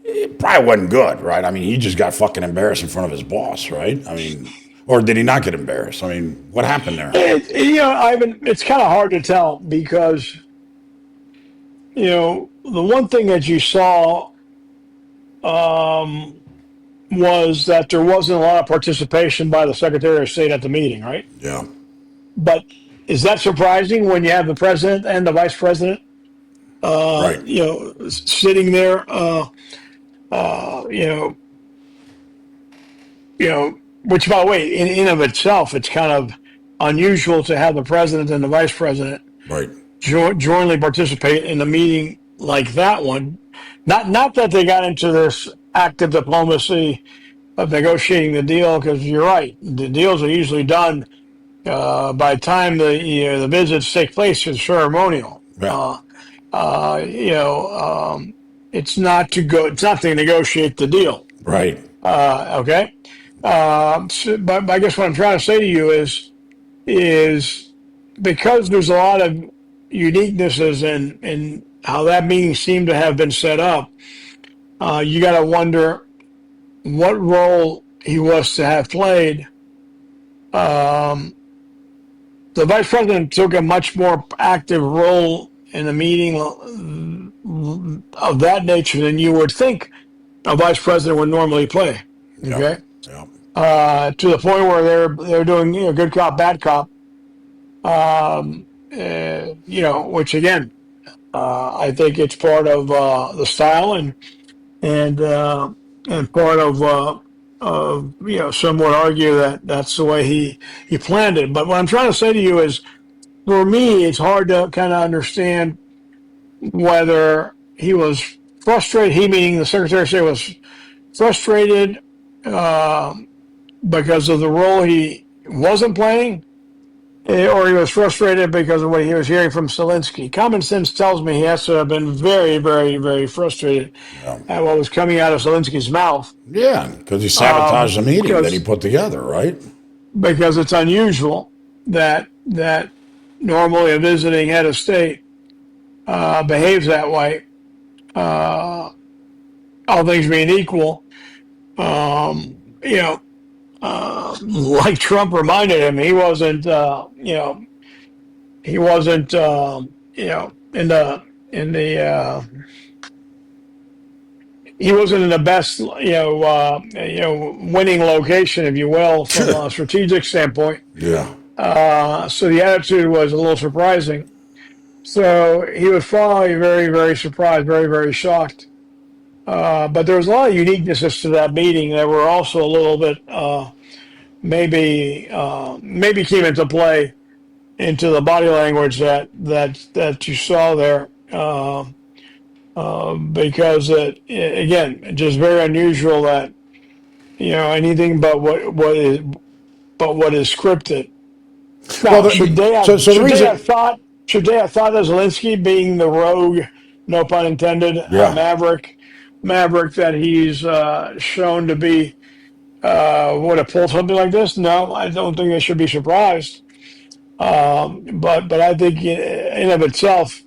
it probably wasn't good, right? I mean, he just got fucking embarrassed in front of his boss, right? I mean, or did he not get embarrassed? I mean, what happened there? Ivan, it's kind of hard to tell because, the one thing that you saw was that there wasn't a lot of participation by the Secretary of State at the meeting, right? Yeah. But is that surprising when you have the president and the vice president, right? Sitting there, which, by the way, in of itself, it's kind of unusual to have the president and the vice president Right. jointly participate in a meeting like that one. Not that they got into this active diplomacy of negotiating the deal, because you're right, the deals are usually done by the time the visits take place. It's ceremonial. Yeah. It's not to negotiate the deal. Right. Okay. But I guess what I'm trying to say to you is because there's a lot of uniquenesses in how that meeting seemed to have been set up, you got to wonder what role he was to have played. The vice president took a much more active role in a meeting of that nature than you would think a vice president would normally play. Okay. Yeah. To the point where they're doing good cop, bad cop. Which again, I think it's part of the style and part of some would argue that that's the way he planned it. But what I'm trying to say to you is, for me, it's hard to kind of understand whether he was frustrated. He, meaning the Secretary of State, was frustrated because of the role he wasn't playing, or he was frustrated because of what he was hearing from Zelensky. Common sense tells me he has to have been very, very, very frustrated at what was coming out of Zelensky's mouth. Yeah, because he sabotaged the meeting that he put together, right? Because it's unusual that normally a visiting head of state behaves that way. All things being equal, like Trump reminded him, he wasn't he wasn't in the best winning location, if you will, from a strategic standpoint. Yeah. So the attitude was a little surprising. So he was probably very, very surprised, very, very shocked. But there was a lot of uniquenesses to that meeting that were also a little bit maybe came into play into the body language that you saw there, because again, just very unusual that anything but what is scripted. Now, should they have thought of Zelensky being the rogue, no pun intended, maverick that he's shown to be, would have pulled something like this? No, I don't think they should be surprised. But I think in of itself,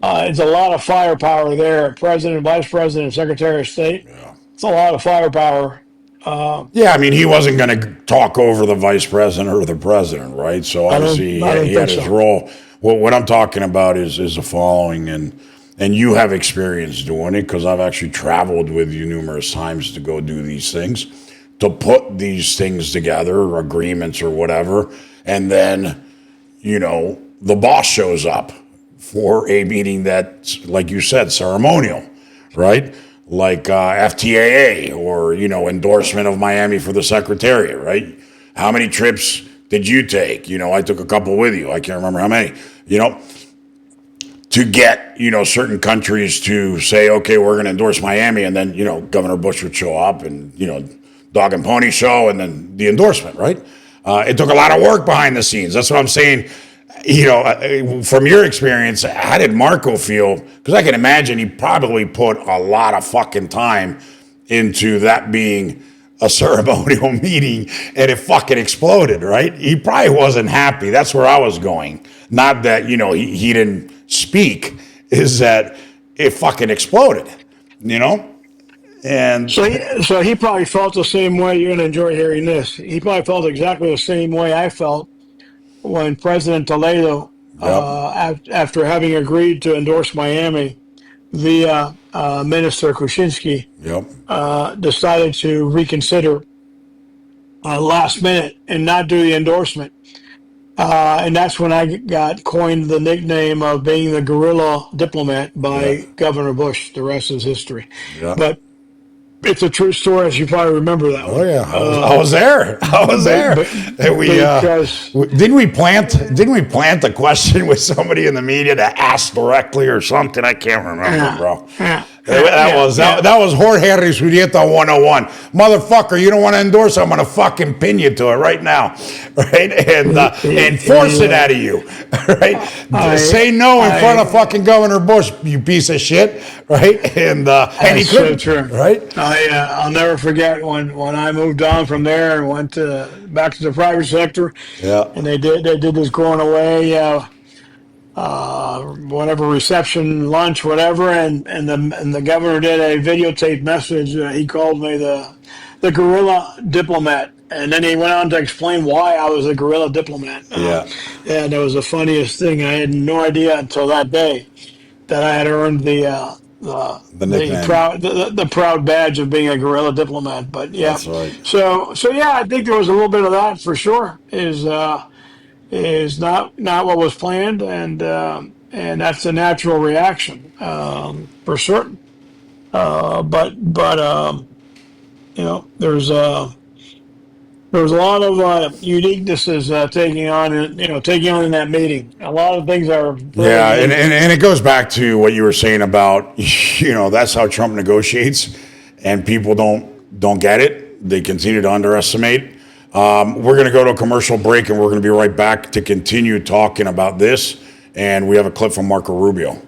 it's a lot of firepower there. President, Vice President, Secretary of State. Yeah. It's a lot of firepower. I mean, he wasn't going to talk over the vice president or the president, right? So obviously he had his role. Well, what I'm talking about is the following, and you have experience doing it because I've actually traveled with you numerous times to go do these things, to put these things together, agreements or whatever, and then, the boss shows up for a meeting that's, like you said, ceremonial, right? Like FTAA or, endorsement of Miami for the Secretariat, right? How many trips did you take? I took a couple with you. I can't remember how many, to get, certain countries to say, okay, we're going to endorse Miami. And then, Governor Bush would show up and, dog and pony show and then the endorsement, right? It took a lot of work behind the scenes. That's what I'm saying. From your experience, how did Marco feel? Because I can imagine he probably put a lot of fucking time into that being a ceremonial meeting and it fucking exploded, right? He probably wasn't happy. That's where I was going. Not that, he didn't speak, is that it fucking exploded, And so he probably felt the same way. You're going to enjoy hearing this. He probably felt exactly the same way I felt when President Toledo, after having agreed to endorse Miami via Minister Kuczynski, decided to reconsider last minute and not do the endorsement. And that's when I got coined the nickname of being the guerrilla diplomat by Governor Bush. The rest is history. But it's a true story, as you probably remember that one. Oh yeah, I was there. I was there. And didn't we plant the question with somebody in the media to ask directly or something? I can't remember, bro. That was Jorge Arrizurieta 101. Motherfucker, you don't want to endorse it, I'm gonna fucking pin you to it right now, right? And force it out of you, right? Say no in front of fucking Governor Bush, you piece of shit, right? And he couldn't, so true. right? I'll never forget when I moved on from there and went back to the private sector. Yeah. And they did this going away, whatever, reception, lunch, whatever, and the governor did a videotaped message. He called me the guerrilla diplomat, and then he went on to explain why I was a guerrilla diplomat. And it was the funniest thing. I had no idea until that day that I had earned the proud badge of being a guerrilla diplomat. But yeah, that's right. So yeah, I think there was a little bit of that for sure. Is not what was planned, and that's a natural reaction, for certain. But you know, there's a lot of uniquenesses taking on in that meeting. A lot of things are and it goes back to what you were saying about, you know, that's how Trump negotiates, and people don't get it. They continue to underestimate. We're going to go to a commercial break, and we're going to be right back to continue talking about this. And we have a clip from Marco Rubio.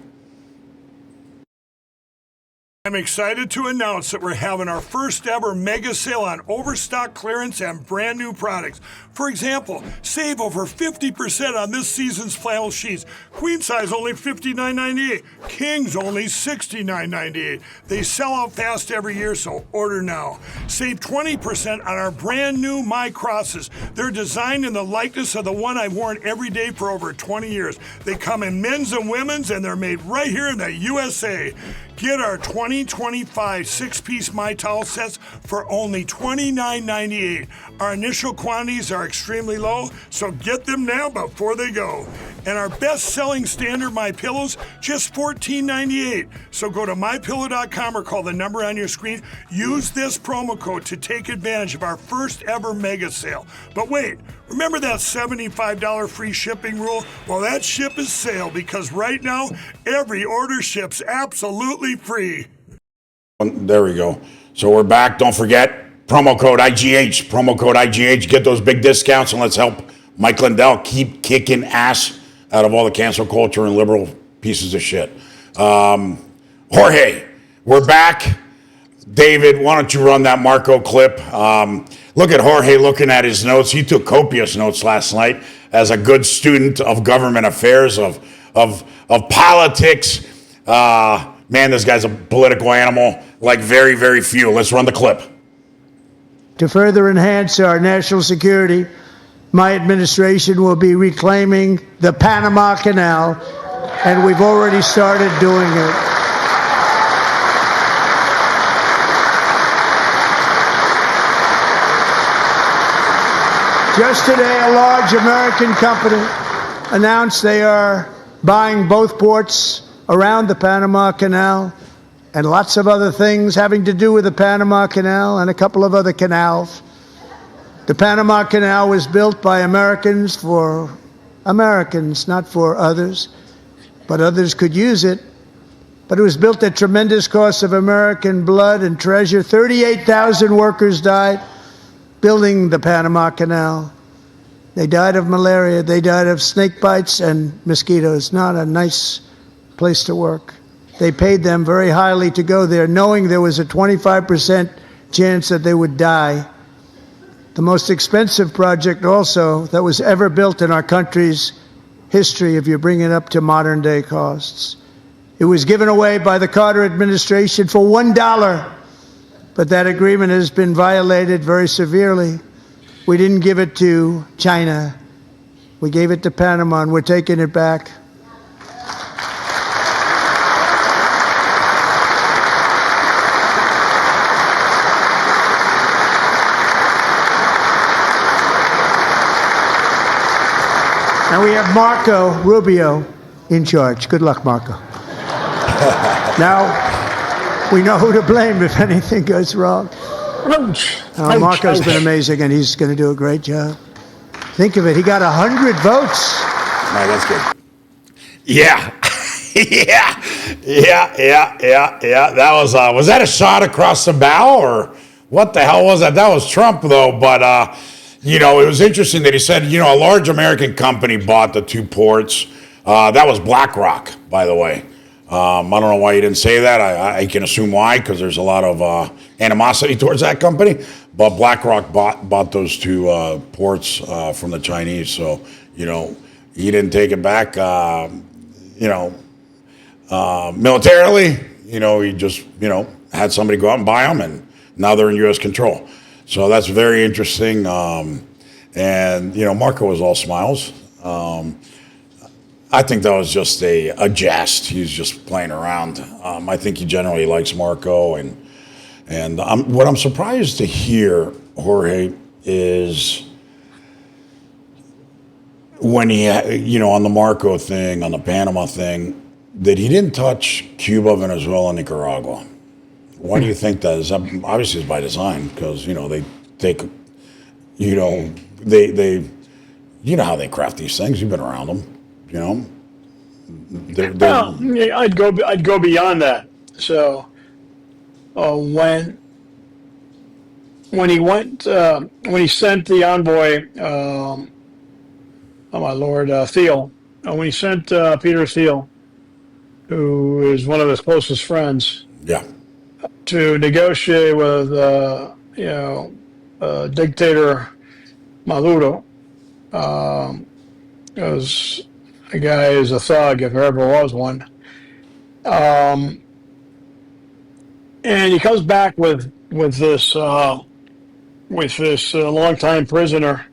I'm excited to announce that we're having our first ever mega sale on overstock clearance and brand new products. For example, save over 50% on this season's flannel sheets. Queen size only $59.98. Kings only $69.98. They sell out fast every year, so order now. Save 20% on our brand new My Crosses. They're designed in the likeness of the one I've worn every day for over 20 years. They come in men's and women's, and they're made right here in the USA. Get our 2025 six-piece My Towel sets for only $29.98. Our initial quantities are extremely low, so get them now before they go. And our best-selling standard My Pillows, just $14.98. So go to mypillow.com or call the number on your screen. Use this promo code to take advantage of our first ever mega sale. But wait, remember that $75 free shipping rule? Well, that ship is sailed, because right now, every order ships absolutely free. There we go. So we're back. Don't forget, promo code IGH. Promo code IGH. Get those big discounts, and let's help Mike Lindell keep kicking ass out of all the cancel culture and liberal pieces of shit. Jorge, we're back. David, why don't you run that Marco clip? Look at Jorge looking at his notes. He took copious notes last night as a good student of government affairs, of politics. Man, this guy's a political animal like very, very few. Let's run the clip. To further enhance our national security, my administration will be reclaiming the Panama Canal, and we've already started doing it. Just today, a large American company announced they are buying both ports around the Panama Canal and lots of other things having to do with the Panama Canal and a couple of other canals. The Panama Canal was built by Americans for Americans, not for others, but others could use it. But it was built at tremendous cost of American blood and treasure. 38,000 workers died building the Panama Canal. They died of malaria. They died of snake bites and mosquitoes. Not a nice place to work. They paid them very highly to go there, knowing there was a 25% chance that they would die. The most expensive project also that was ever built in our country's history, if you bring it up to modern day costs. It was given away by the Carter administration for $1, but that agreement has been violated very severely. We didn't give it to China. We gave it to Panama, and we're taking it back. And we have Marco Rubio in charge. Good luck, Marco. Now, we know who to blame if anything goes wrong. Ouch. Marco's Ouch. been amazing, and he's going to do a great job. Think of it. He got 100 votes. All right, that's good. Yeah. Yeah. That was that a shot across the bow, or what the hell was that? That was Trump, though. But, it was interesting that he said, a large American company bought the two ports. That was BlackRock, by the way. I don't know why you didn't say that. I can assume why, because there's a lot of animosity towards that company. But BlackRock bought those two ports from the Chinese. So, he didn't take it back, militarily. He just, had somebody go out and buy them, and now they're in U.S. control. So that's very interesting. Marco was all smiles. I think that was just a jest. He's just playing around. I think he generally likes Marco, and what I'm surprised to hear, Jorge, is when he, on the Marco thing, on the Panama thing, that he didn't touch Cuba, Venezuela, Nicaragua. Why do you think that is? Obviously, it's by design, because they take, they how they craft these things. You've been around them. Well, yeah, I'd go beyond that. So when he sent the envoy, oh my Lord, Thiel, when he sent Peter Thiel, who is one of his closest friends, yeah, to negotiate with dictator Maduro, because the guy is a thug if there ever was one. And he comes back with this longtime prisoner.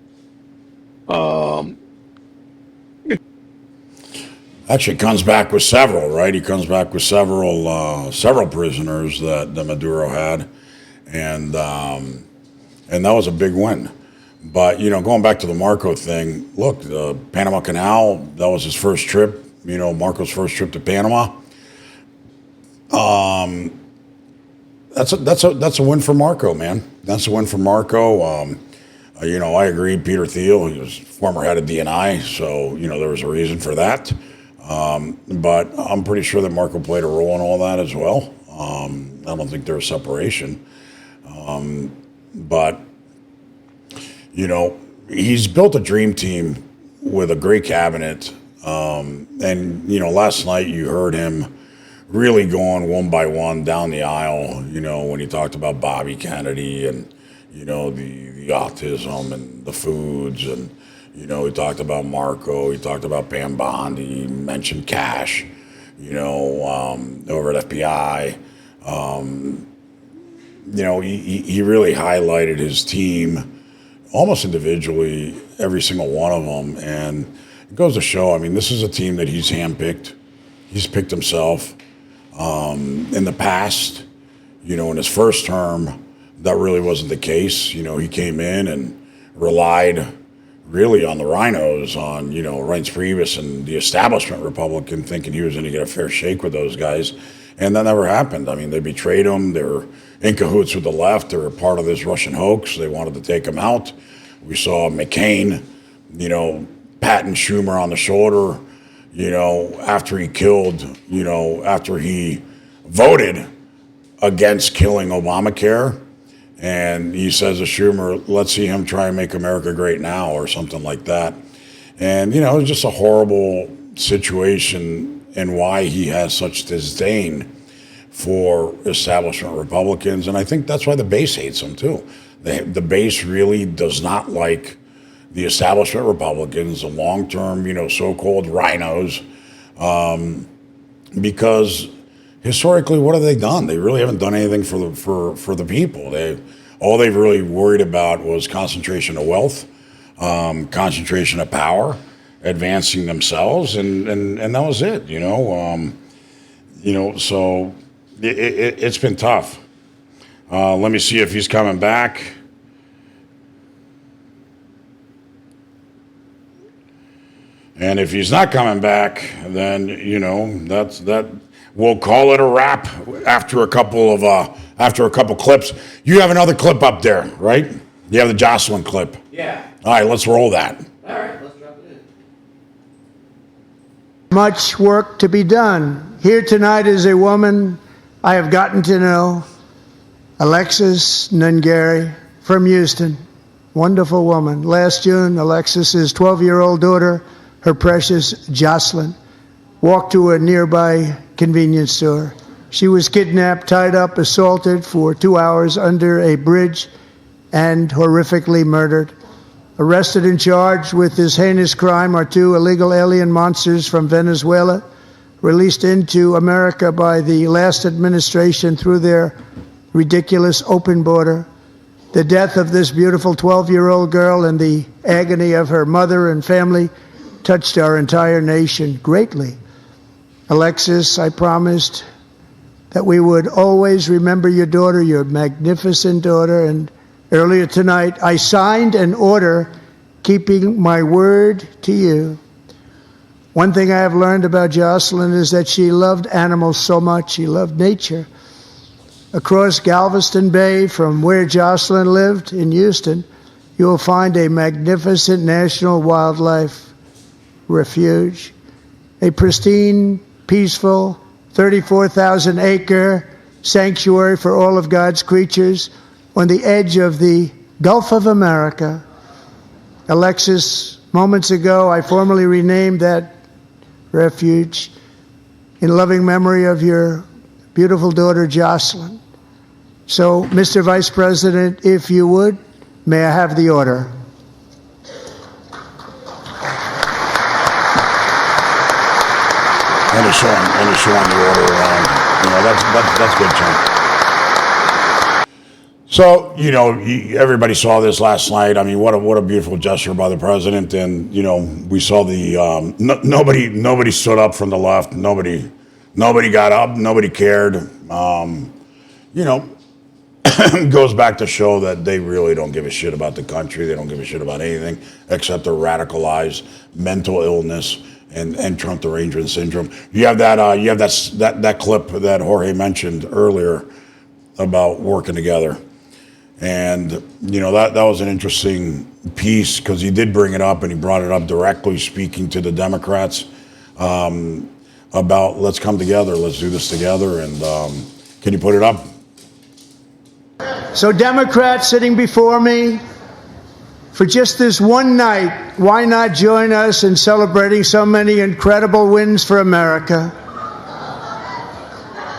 Actually, comes back with several, right? He comes back with several prisoners that Maduro had, and that was a big win. But going back to the Marco thing, look, the Panama Canal, that was his first trip. Marco's first trip to Panama. That's a win for Marco, man. That's a win for Marco. I agree. Peter Thiel, he was former head of DNI, so there was a reason for that. But I'm pretty sure that Marco played a role in all that as well. I don't think there was separation. But he's built a dream team with a great cabinet. And last night you heard him really going one by one down the aisle, when he talked about Bobby Kennedy and, the autism and the foods, and, he talked about Marco, he talked about Pam Bondi, he mentioned Cash, over at FBI. He really highlighted his team almost individually, every single one of them. And it goes to show, this is a team that he's handpicked. He's picked himself. In the past, in his first term, that really wasn't the case. He came in and relied really on the rhinos, on, Reince Priebus and the establishment Republican, thinking he was going to get a fair shake with those guys. And that never happened. They betrayed him. They were in cahoots with the left. They were part of this Russian hoax. They wanted to take him out. We saw McCain, patting Schumer on the shoulder, after he killed, after he voted against killing Obamacare. And he says to Schumer, let's see him try and make America great now, or something like that. And, it was just a horrible situation, and why he has such disdain for establishment Republicans. And I think that's why the base hates him, too. The base really does not like the establishment Republicans, the long-term, so-called rhinos, because historically, what have they done? They really haven't done anything for the people. All they've really worried about was concentration of wealth, concentration of power, advancing themselves, and that was it. So it's been tough. Let me see if he's coming back. And if he's not coming back, then, that we'll call it a wrap after a couple clips. You have another clip up there, right? You have the Jocelyn clip. Yeah. All right, let's roll that. All right, let's drop it in. Much work to be done. Here tonight is a woman I have gotten to know, Alexis Nungari from Houston. Wonderful woman. Last June, Alexis's 12-year-old daughter, her precious Jocelyn, walked to a nearby convenience store. She was kidnapped, tied up, assaulted for 2 hours under a bridge, and horrifically murdered. Arrested and charged with this heinous crime are 2 illegal alien monsters from Venezuela, released into America by the last administration through their ridiculous open border. The death of this beautiful 12-year-old girl and the agony of her mother and family touched our entire nation greatly. Alexis, I promised that we would always remember your daughter, your magnificent daughter, and earlier tonight I signed an order keeping my word to you. One thing I have learned about Jocelyn is that she loved animals so much. She loved nature. Across Galveston Bay, from where Jocelyn lived in Houston, you will find a magnificent national wildlife refuge, a pristine, peaceful, 34,000-acre sanctuary for all of God's creatures on the edge of the Gulf of America. Alexis, moments ago, I formally renamed that refuge in loving memory of your beautiful daughter, Jocelyn. So, Mr. Vice President, if you would, may I have the order? And it's showing the order. That's good, John. So, everybody saw this last night. I mean, what a beautiful gesture by the president. And, we saw the, nobody stood up from the left. Nobody got up. Nobody cared. Goes back to show that they really don't give a shit about the country. They don't give a shit about anything except their radicalized mental illness and Trump derangement syndrome. You have that clip that Jorge mentioned earlier about working together. And, that was an interesting piece because he did bring it up, and he brought it up directly speaking to the Democrats about let's come together, let's do this together. And can you put it up? So Democrats sitting before me, for just this one night, why not join us in celebrating so many incredible wins for America?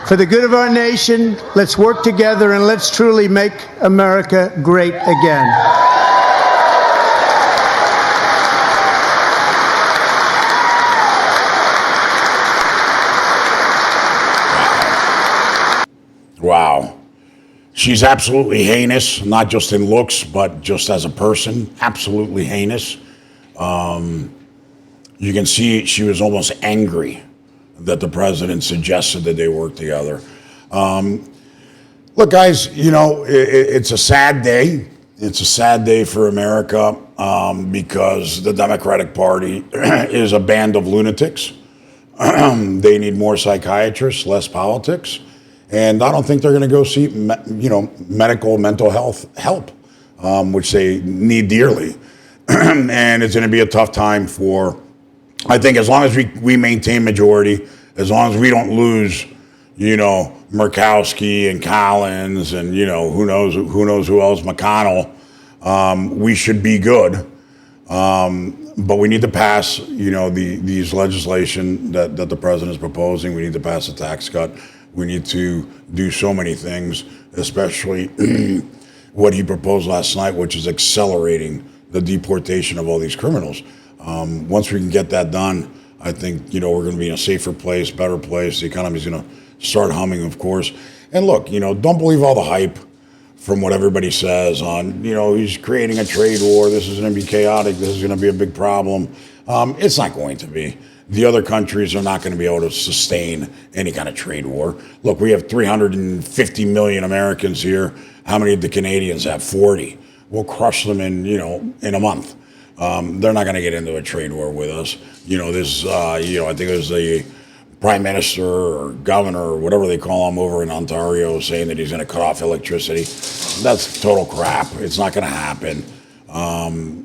For the good of our nation, let's work together and let's truly make America great again. Wow. She's absolutely heinous, not just in looks, but just as a person. Absolutely heinous. You can see she was almost angry that the president suggested that they work together. Look, guys, it's a sad day. It's a sad day for America because the Democratic Party is a band of lunatics. They need more psychiatrists, less politics. And I don't think they're going to go see, mental health help, which they need dearly. And it's going to be a tough time for, I think, as long as we maintain majority, as long as we don't lose, Murkowski and Collins and, who knows who else, McConnell, we should be good. But we need to pass, these legislation that the president is proposing. We need to pass a tax cut. We need to do so many things, especially what he proposed last night, which is accelerating the deportation of all these criminals. Once we can get that done, I think, we're going to be in a safer place, better place. The economy is going to start humming, of course. And look, don't believe all the hype from what everybody says on, he's creating a trade war. This is going to be chaotic. This is going to be a big problem. It's not going to be. The other countries are not going to be able to sustain any kind of trade war. Look, we have 350 million Americans here. How many of the Canadians have? 40. We'll crush them in a month. They're not going to get into a trade war with us. This, I think it was the prime minister or governor or whatever they call him over in Ontario saying that he's going to cut off electricity. That's total crap. It's not going to happen.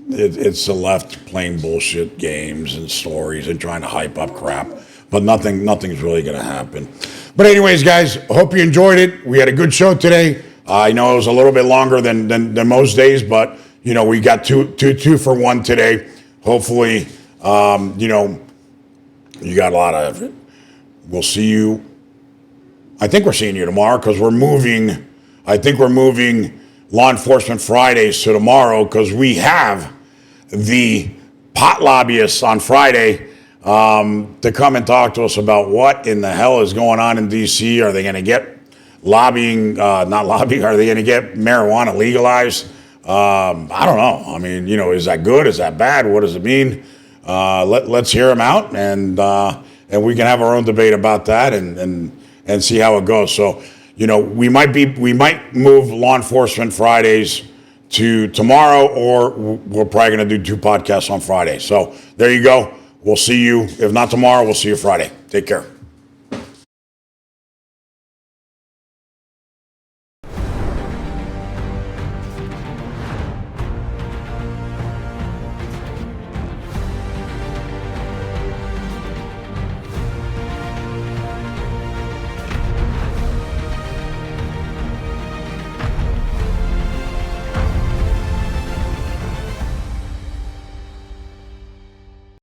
It's the left playing bullshit games and stories and trying to hype up crap. But nothing's really going to happen. But anyways, guys, hope you enjoyed it. We had a good show today. I know it was a little bit longer than most days, but we got two for one today. Hopefully, you got a lot of it. We'll see you. I think we're seeing you tomorrow because we're moving. I think we're moving Law Enforcement Fridays to tomorrow because we have the pot lobbyists on Friday to come and talk to us about what in the hell is going on in D.C. Are they going to get not lobbying? Are they going to get marijuana legalized? I don't know. I mean, is that good? Is that bad? What does it mean? Let's hear them out, and we can have our own debate about that and see how it goes. So, we might move Law Enforcement Fridays to tomorrow, or we're probably going to do 2 podcasts on Friday. So there you go. We'll see you. If not tomorrow, we'll see you Friday. Take care.